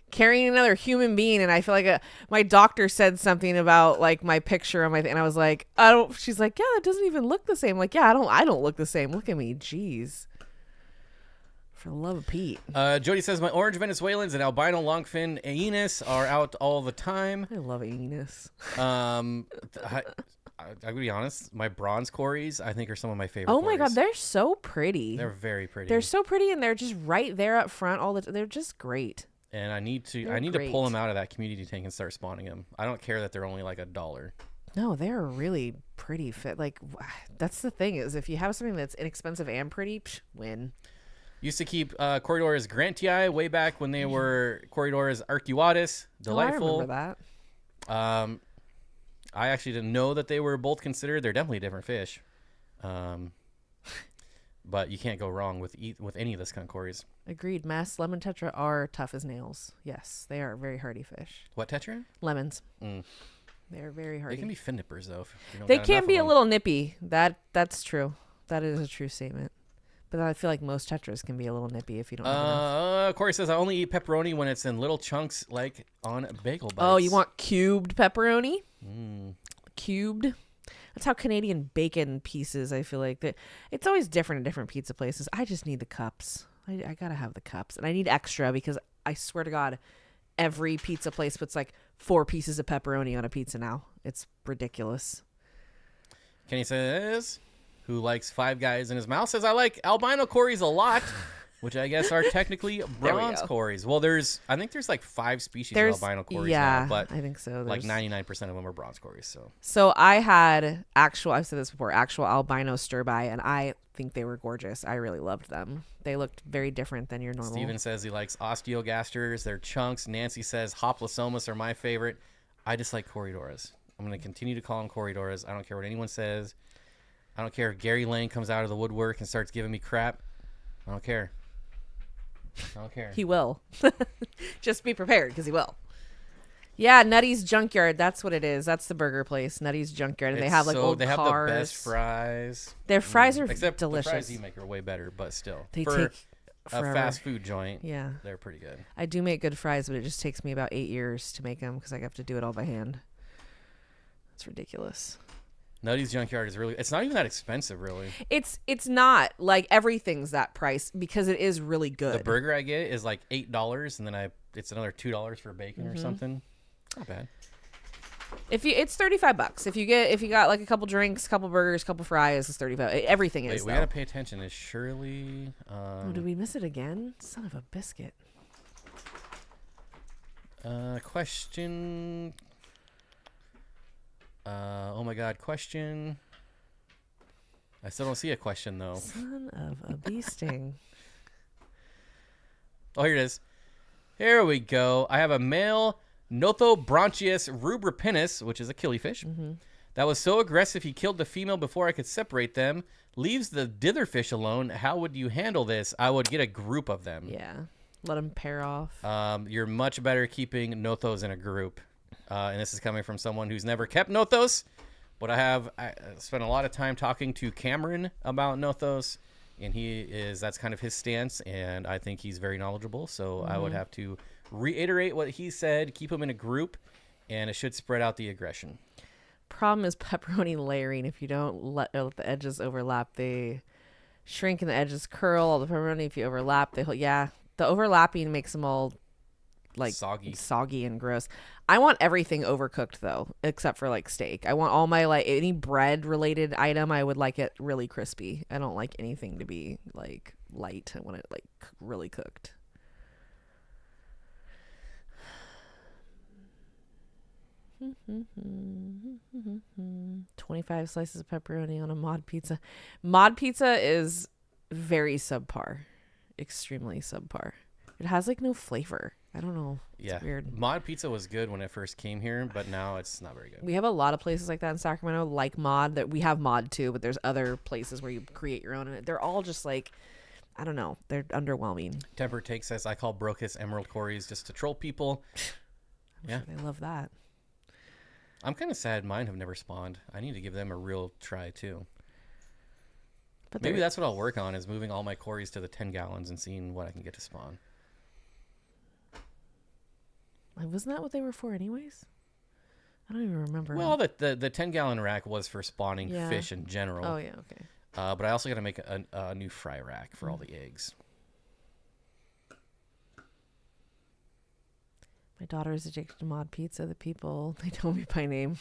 carrying another human being, and I feel like my doctor said something about like my picture on my thing, and I was like, I don't. She's like, yeah, that doesn't even look the same. Like, yeah, I don't look the same. Look at me, jeez. For the love of Pete. Jody says my orange Venezuelans and albino longfin Aenis are out all the time. I love Aenis. I'm gonna be honest. My bronze cories, I think, are some of my favorite. Oh my cories. God, they're so pretty. They're very pretty. They're so pretty, and they're just right there up front. They're just great. And I need to pull them out of that community tank and start spawning them. I don't care that they're only like $1. No, they're really pretty fit. Like, that's the thing is if you have something that's inexpensive and pretty, win. Used to keep Corridors Grantii way back when they were Corridors Arcuatus. Delightful. Oh, I remember that. I actually didn't know that they were both considered. They're definitely different fish. But you can't go wrong with any of the skunk cories. Agreed. Mass lemon tetra are tough as nails. Yes, they are very hardy fish. What tetra? Lemons. They're very They hardy. can be fin nippers though. If you don't They got can enough be of a them. little nippy. That's true. That is a true statement. But I feel like most tetras can be a little nippy if you don't have enough. Corey says I only eat pepperoni when it's in little chunks, like on bagel bites. Oh, you want cubed pepperoni? Mm. Cubed. That's how Canadian bacon pieces. I feel like that. It's always different at different pizza places. I just need the cups. I gotta have the cups, and I need extra because I swear to God, every pizza place puts like 4 pieces of pepperoni on a pizza now. It's ridiculous. Kenny says, who likes Five Guys in his mouth, says I like albino Corys a lot, which I guess are technically bronze go. Corys. Well, I think there's like 5 species of albino Corys yeah, now, but I think so. like 99% of them are bronze Corys. So I had I've said this before, actual albino stir-by, and I think they were gorgeous. I really loved them. They looked very different than your normal. Steven says he likes osteogasters. They're chunks. Nancy says hoplosomas are my favorite. I just like Corridoras. I'm going to continue to call them Corridoras. I don't care what anyone says. I don't care if Gary Lane comes out of the woodwork and starts giving me crap. I don't care. I don't care. He will. Just be prepared because he will. Yeah, Nutty's Junkyard. That's what it is. That's the burger place, Nutty's Junkyard, and they have like old they have cars. the best fries. Their fries are Except delicious. the fries you make are way better, but still. They for take a forever. fast food joint, Yeah, they're pretty good. I do make good fries, but it just takes me about 8 years to make them because I have to do it all by hand. It's ridiculous. Nutty's Junkyard is it's not even that expensive, really. It's not like everything's that price because it is really good. The burger I get is like $8, and then it's another $2 for bacon or something. Not bad. It's $35. If you got like a couple drinks, couple burgers, couple fries, it's $35. Everything is. We gotta pay attention. Is Shirley? Oh, did we miss it again? Son of a biscuit. Question. Oh my God, question. I still don't see a question though. Son of a bee sting. Oh, here it is. Here we go. I have a male Nothobronchius rubripinis, which is a killifish, that was so aggressive he killed the female before I could separate them. Leaves the ditherfish alone. How would you handle this? I would get a group of them. Yeah, let them pair off. You're much better keeping Nothos in a group. And this is coming from someone who's never kept Nothos. But I spent a lot of time talking to Cameron about Nothos. And that's kind of his stance. And I think he's very knowledgeable. So I would have to reiterate what he said. Keep them in a group. And it should spread out the aggression. Problem is pepperoni layering. If you don't let the edges overlap, they shrink and the edges curl. All the pepperoni, if you overlap, the overlapping makes them all like soggy and gross. I want everything overcooked though, except for like steak. I want all my any bread related item. I would like it really crispy. I don't like anything to be like light. I want it like really cooked. Mm-hmm. 25 slices of pepperoni on a mod pizza. Mod pizza is very subpar, extremely subpar. It has like no flavor. I don't know. It's weird. Mod pizza was good when it first came here, but now it's not very good. We have a lot of places like that in Sacramento, like Mod. That we have Mod too, but there's other places where you create your own, and they're all just like, I don't know, they're underwhelming. Temper Take says I call Brocus Emerald Corys just to troll people. Sure they love that. I'm kind of sad mine have never spawned. I need to give them a real try too. But maybe that's what I'll work on, is moving all my Corys to the 10 gallons and seeing what I can get to spawn. Wasn't that what they were for anyways? I don't even remember. Well, the 10-gallon rack was for spawning fish in general. Oh, yeah, okay. But I also got to make a new fry rack for all the eggs. My daughter is addicted to Mod Pizza. The people, they know me by name.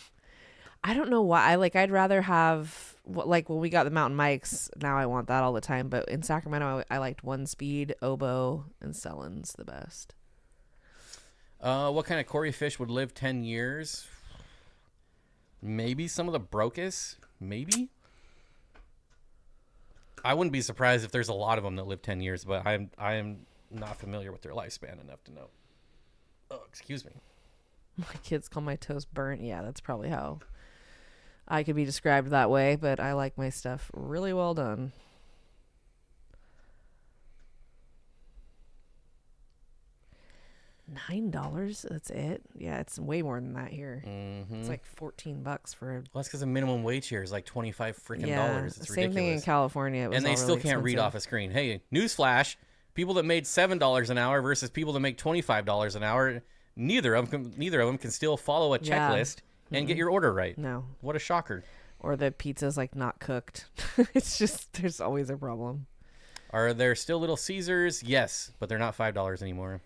I don't know why. I'd rather have, like when we got the Mountain Mikes, now I want that all the time. But in Sacramento, I liked One Speed, Oboe, and Sellen's the best. What kind of Cory fish would live 10 years? Maybe some of the Brocus. Maybe. I wouldn't be surprised if there's a lot of them that live 10 years, but I am not familiar with their lifespan enough to know. Oh, excuse me. My kids call my toast burnt. Yeah, that's probably how I could be described that way, but I like my stuff really well done. $9. That's it. Yeah, it's way more than that here. Mm-hmm. It's like $14 for. Well, that's because the minimum wage here is like $25 freaking Yeah, dollars. It's same ridiculous. thing in California. It was And they all still really can't read expensive. off a screen. Hey, newsflash: people that made $7 an hour versus people that make $25 an hour, neither of them can still follow a Yeah. checklist and get your order right. No. What a shocker! Or the pizza's like not cooked. It's just there's always a problem. Are there still Little Caesars? Yes, but they're not $5 anymore.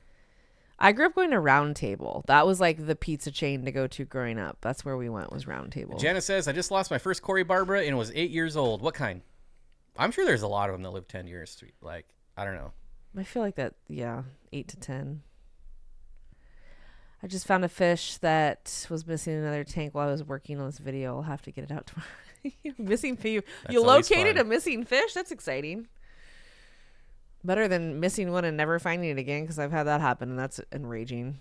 I grew up going to Round Table. That was like the pizza chain to go to growing up. That's where we went, was Round Table. Janice says, I just lost my first Cory Barbara and was 8 years old. What kind? I'm sure there's a lot of them that live 10 years. Like, I don't know. I feel like that, yeah, 8 to 10. I just found a fish that was missing another tank while I was working on this video. I'll have to get it out tomorrow. Missing fish. That's You always located fun. a missing fish? That's exciting. Better than missing one and never finding it again, because I've had that happen, and that's enraging.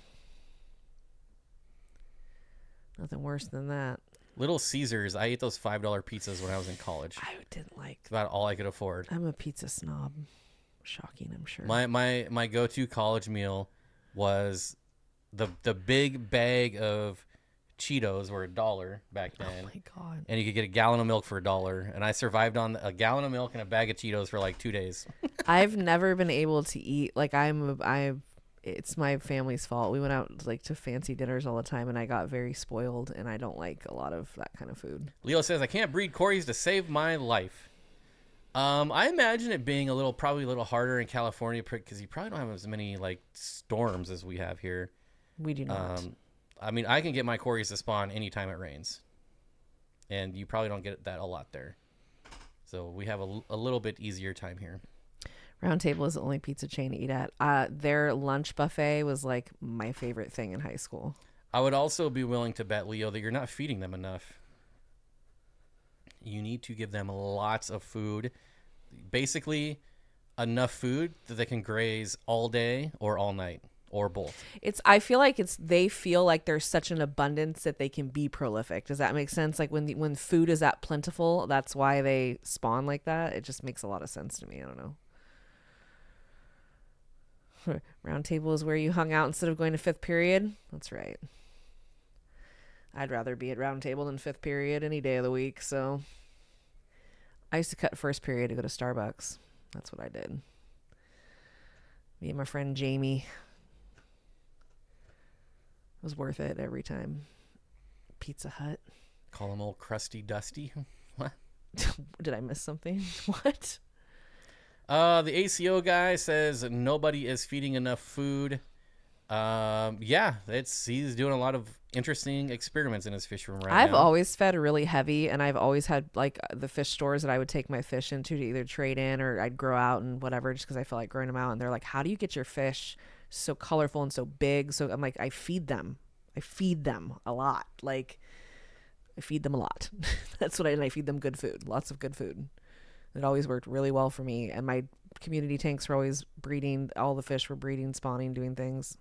Nothing worse than that. Little Caesars. I ate those $5 pizzas when I was in college. I didn't like. It's about all I could afford. I'm a pizza snob. Shocking, I'm sure. My go-to college meal was the big bag of Cheetos were $1 back then. Oh my god. And you could get a gallon of milk for $1. And I survived on a gallon of milk and a bag of Cheetos for like 2 days. I've never been able to eat like it's my family's fault. We went out like to fancy dinners all the time, and I got very spoiled, and I don't like a lot of that kind of food. Leo says, I can't breed Corys to save my life. I imagine it being probably a little harder in California because you probably don't have as many like storms as we have here. We do not. I mean, I can get my Corys to spawn anytime it rains, and you probably don't get that a lot there. So we have a little bit easier time here. Round Table is the only pizza chain to eat at. Their lunch buffet was like my favorite thing in high school. I would also be willing to bet, Leo, that you're not feeding them enough. You need to give them lots of food. Basically, enough food that they can graze all day or all night or both. I feel like they feel like there's such an abundance that they can be prolific. Does that make sense? Like when food is that plentiful, that's why they spawn like that. It just makes a lot of sense to me. I don't know. Round Table is where you hung out instead of going to fifth period. That's right. I'd rather be at Round Table than fifth period any day of the week. So I used to cut first period to go to Starbucks. That's what I did. Me and my friend Jamie. It was worth it every time. Pizza Hut. Call them old crusty dusty. What? Did I miss something? What? The ACO guy says nobody is feeding enough food. Yeah, he's doing a lot of interesting experiments in his fish room right now. I've always fed really heavy, and I've always had like the fish stores that I would take my fish into to either trade in or I'd grow out and whatever, just because I feel like growing them out. And they're like, "How do you get your fish so colorful and so big?" So I'm like, I feed them a lot. Like I feed them a lot. That's what and I feed them good food, lots of good food. It always worked really well for me. And my community tanks were always breeding. All the fish were breeding, spawning, doing things.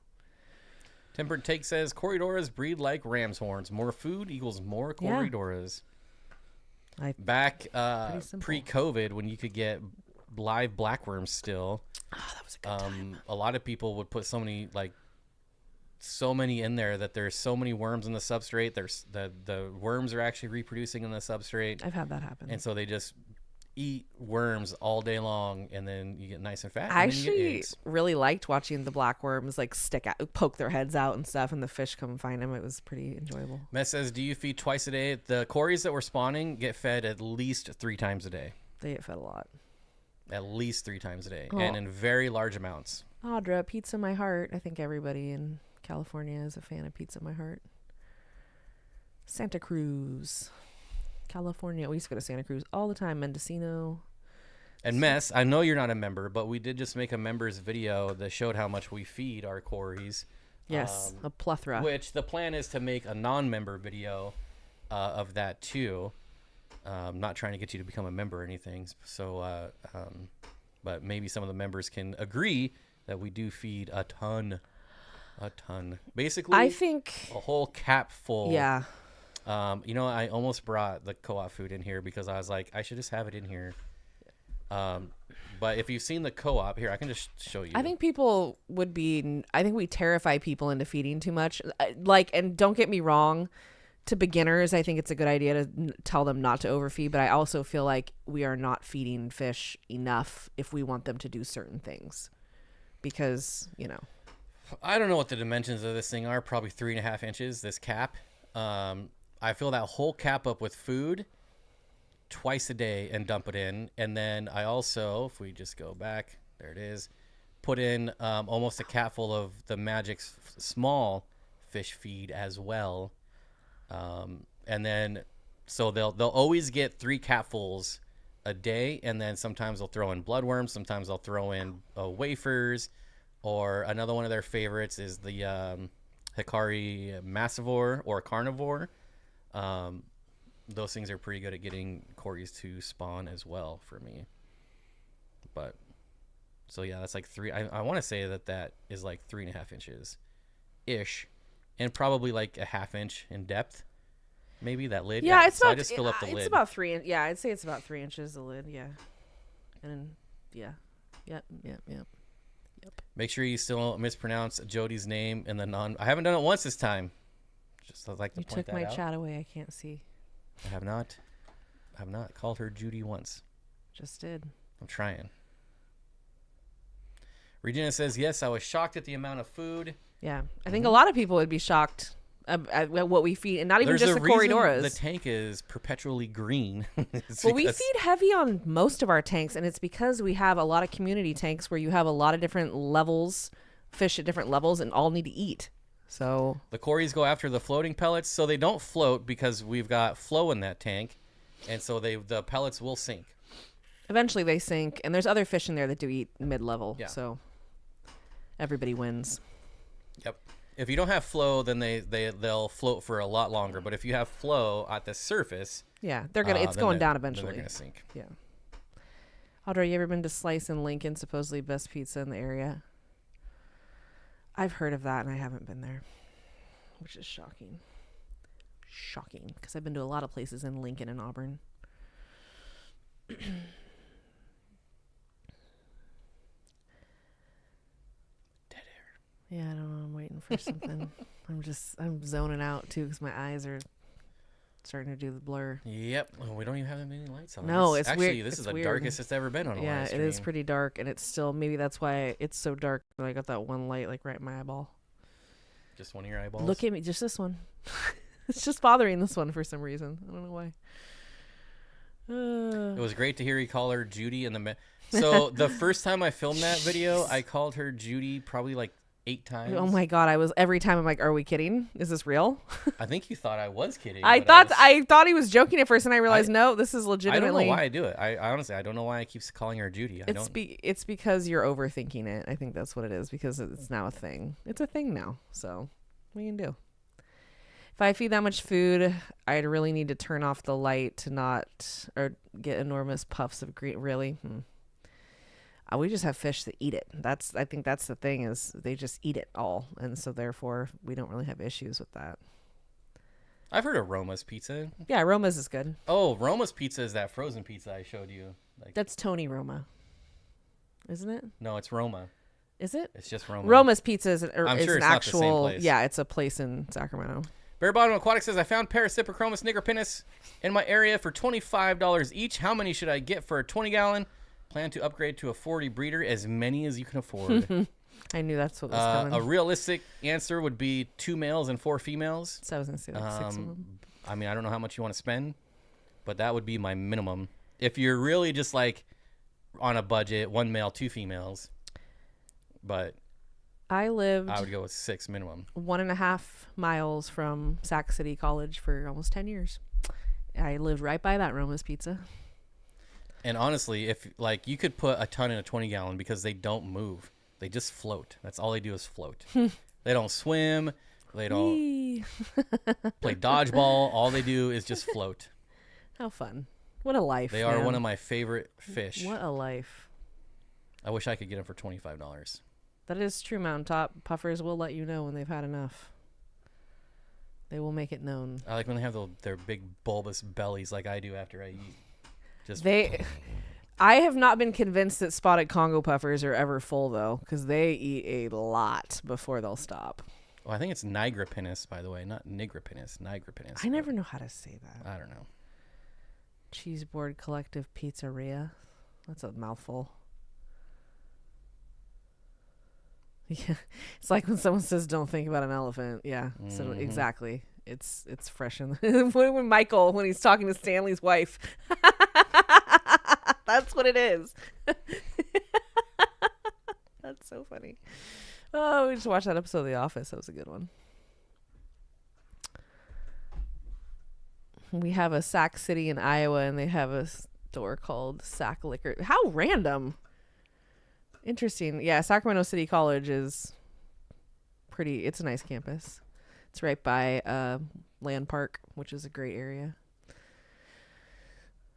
Tempered Take says Corridoras breed like ram's horns. More food equals more Corridoras. Back pre-COVID, when you could get live blackworms still, that was a good time. a lot of people would put so many in there that there's so many worms in the substrate. There's the worms are actually reproducing in the substrate. I've had that happen. And so they just eat worms all day long, and then you get nice and fat. I and then you get actually eggs. really liked watching the blackworms like poke their heads out and stuff, and the fish come and find them. It was pretty enjoyable. Mess says, do you feed twice a day? The Corys that were spawning get fed at least 3 times a day. They get fed a lot. At least 3 times a day, Oh. and in very large amounts. Audra, Pizza My Heart. I think everybody in California is a fan of Pizza My Heart. Santa Cruz, California. We used to go to Santa Cruz all the time. Mendocino. And Mess, I know you're not a member, but we did just make a members video that showed how much we feed our Corys. Yes, a plethora. Which the plan is to make a non-member video of that too. Not trying to get you to become a member or anything. So, but maybe some of the members can agree that we do feed a ton. Basically, I think a whole cap full. Yeah. I almost brought the co-op food in here because I was like, I should just have it in here. But if you've seen the co-op, here, I can just show you. I think we terrify people into feeding too much. And don't get me wrong, to beginners, I think it's a good idea to tell them not to overfeed, but I also feel like we are not feeding fish enough if we want them to do certain things. Because, I don't know what the dimensions of this thing are. Probably 3.5 inches, this cap. I fill that whole cap up with food twice a day and dump it in. And then I also, if we just go back, there it is, put in almost a cap full of the Magic's small fish feed as well. And then, so they'll always get 3 capfuls a day. And then sometimes they'll throw in bloodworms. Sometimes they'll throw in wafers, or another one of their favorites is the Hikari massivore or carnivore. Those things are pretty good at getting corys to spawn as well for me. But so yeah, that's like 3. I want to say that is like 3.5 inches ish, and probably like a 1/2 inch in depth. Maybe that lid. Yeah, so I just fill up the lid. It's about 3. Yeah, I'd say it's about 3 inches the lid. Yeah, and then yep. Make sure you still don't mispronounce Jody's name in the non. I haven't done it once this time. Just I'd like to point that out. You took my chat away. I can't see. I have not called her Judy once. Just did. I'm trying. Regina says, yes, I was shocked at the amount of food. Yeah. I think a lot of people would be shocked at what we feed, and not even just the Corydoras. The tank is perpetually green. Well, we feed heavy on most of our tanks, and it's because we have a lot of community tanks where you have a lot of different levels, fish at different levels, and all need to eat. So the corys go after the floating pellets, so they don't float because we've got flow in that tank, and so the pellets will sink. Eventually they sink, and there's other fish in there that do eat mid-level, so everybody wins. Yep. If you don't have flow, then they'll float for a lot longer. But if you have flow at the surface, they're gonna it's going down eventually. Then they're gonna sink. Yeah. Audrey, you ever been to Slice in Lincoln? Supposedly best pizza in the area. I've heard of that, and I haven't been there, which is shocking. Shocking, because I've been to a lot of places in Lincoln and Auburn. Dead air. Yeah, I don't know. I'm waiting for something. I'm zoning out, too, because my eyes are starting to do the blur. Yep. Well, we don't even have that many lights on. No, it's actually weird. This is the darkest it's ever been on a live stream. Yeah, it is pretty dark, and it's still, maybe that's why it's so dark. But I got that one light like right in my eyeball. Just one of your eyeballs? Look at me, just this one. It's just bothering this one for some reason. I don't know why. It was great to hear you call her Judy in the So the first time I filmed that video, I called her Judy probably like 8 times. Oh my god! Every time I'm like, "Are we kidding? Is this real?" I think you thought I was kidding. I thought he was joking at first, and I realized no, this is legitimately. I don't know why I do it. I honestly don't know why I keep calling her Judy. It's because you're overthinking it. I think that's what it is, because it's now a thing. It's a thing now. So what can you do? If I feed that much food, I'd really need to turn off the light to not or get enormous puffs of green. Really. We just have fish that eat it. I think that's the thing, is they just eat it all. And so therefore we don't really have issues with that. I've heard of Roma's Pizza. Yeah, Roma's is good. Oh, Roma's Pizza is that frozen pizza I showed you. That's Tony Roma. Isn't it? No, it's Roma. Is it? It's just Roma. Roma's Pizza is I'm sure an it's actual, not the same place. Yeah, it's a place in Sacramento. Bare Bottom Aquatics says, I found Parasiprochromis nigropinis in my area for $25 each. How many should I get for a 20-gallon? Plan to upgrade to a 40 breeder, as many as you can afford. I knew that's what was coming. A realistic answer would be 2 males and 4 females. So I was going to say like 6 of them. I mean, I don't know how much you want to spend, but that would be my minimum. If you're really just like on a budget, 1 male, 2 females. But I would go with 6 minimum. 1.5 miles from Sac City College for almost 10 years. I lived right by that Roma's Pizza. And honestly, if like you could put a ton in a 20-gallon because they don't move. They just float. That's all they do is float. They don't swim. They don't play dodgeball. All they do is just float. How fun. What a life. They are one of my favorite fish. What a life. I wish I could get them for $25. That is true, Mountaintop. Puffers will let you know when they've had enough. They will make it known. I like when they have their big bulbous bellies like I do after I eat. Just I have not been convinced that spotted Congo puffers are ever full, though, because they eat a lot before they'll stop. Well, I think it's nigripinus, by the way, not nigripinus. Nigripinus. I never know how to say that. I don't know. Cheeseboard Collective Pizzeria. That's a mouthful. Yeah, it's like when someone says, "Don't think about an elephant." Yeah, so exactly. It's fresh in when Michael, when he's talking to Stanley's wife. That's what it is. That's so funny. Oh, we just watched that episode of The Office. That was a good one. We have a Sac City in Iowa, and they have a store called Sac Liquor. How random. Interesting. Yeah, Sacramento City College is pretty, it's a nice campus. It's right by Land Park, which is a great area.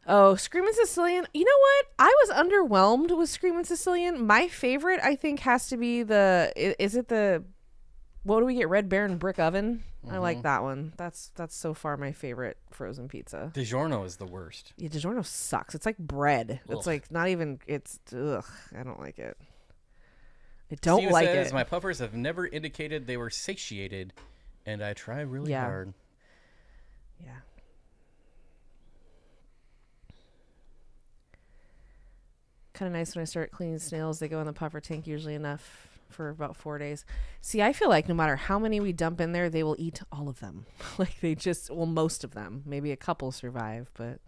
Oh, Screamin' Sicilian. You know what? I was underwhelmed with Screamin' Sicilian. My favorite, I think, has to be what do we get? Red Baron Brick Oven. I like that one. That's so far my favorite frozen pizza. DiGiorno is the worst. Yeah, DiGiorno sucks. It's like bread. Ugh. It's like not even, ugh. I don't like it. I don't Steve like says, it. my puffers have never indicated they were satiated, and I try really hard. Yeah. Kind of nice when I start cleaning snails. They go in the puffer tank usually enough for about 4 days. See, I feel like no matter how many we dump in there, they will eat all of them. Like they just, well, most of them. Maybe a couple survive, but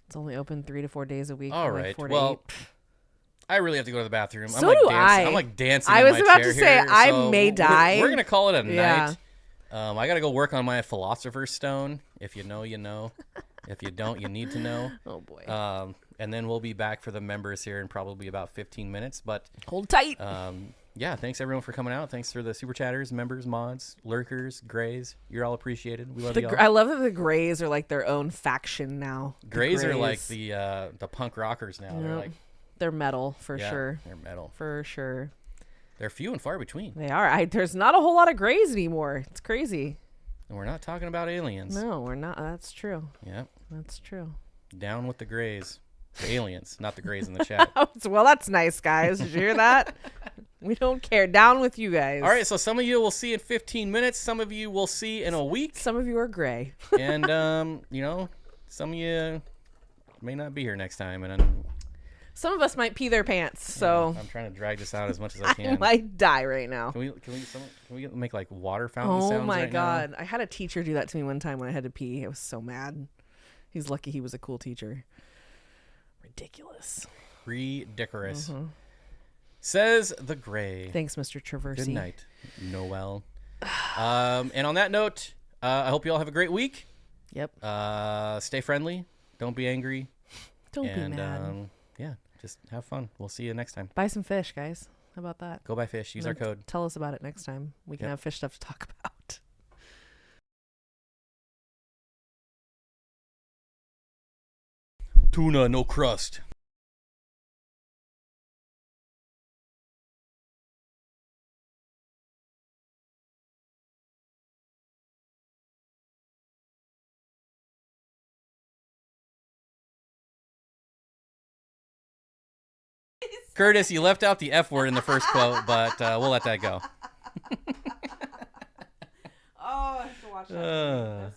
it's only open 3 to 4 days a week. All right. Well, I really have to go to the bathroom. So do I. I'm like dancing. I was in my about chair to say, here, I so may die. We're gonna call it a Yeah. night. I gotta go work on my philosopher's stone. If you know, you know. If you don't, you need to know. Oh boy. And then we'll be back for the members here in probably about 15 minutes. But hold tight. Yeah, thanks everyone for coming out. Thanks for the super chatters, members, mods, lurkers, grays. You're all appreciated. We love you all. I love that the Grays are like their own faction now. Grays are like the punk rockers now. Yep. They're metal for sure. They're metal for sure. They're few and far between. They are. There's not a whole lot of Grays anymore. It's crazy. And we're not talking about aliens. No, we're not. That's true. Yep. That's true. Down with the Grays. The aliens, not the Grays in the chat. Well, that's nice, guys. Did you hear that? We don't care. Down with you guys. All right, so some of you will see in 15 minutes. Some of you will see in a week. Some of you are gray. And, some of you may not be here next time. And some of us might pee their pants, so. I'm trying to drag this out as much as I can. I might die right now. Can we make like water fountain sounds? Oh my right God. now? I had a teacher do that to me one time when I had to pee. I was so mad. He's lucky he was a cool teacher. Ridiculous. Ridiculous. Says the Gray. Thanks, Mr. Traversy. Good night, Noel. And on that note, I hope you all have a great week. Yep. Stay friendly. Don't be angry. Don't be mad. Yeah, just have fun. We'll see you next time. Buy some fish, guys. How about that? Go buy fish. Use our code. Tell us about it next time. We can have fish stuff to talk about. Tuna, no crust. Curtis, you left out the F word in the first quote, but we'll let that go. Oh, I have to watch that.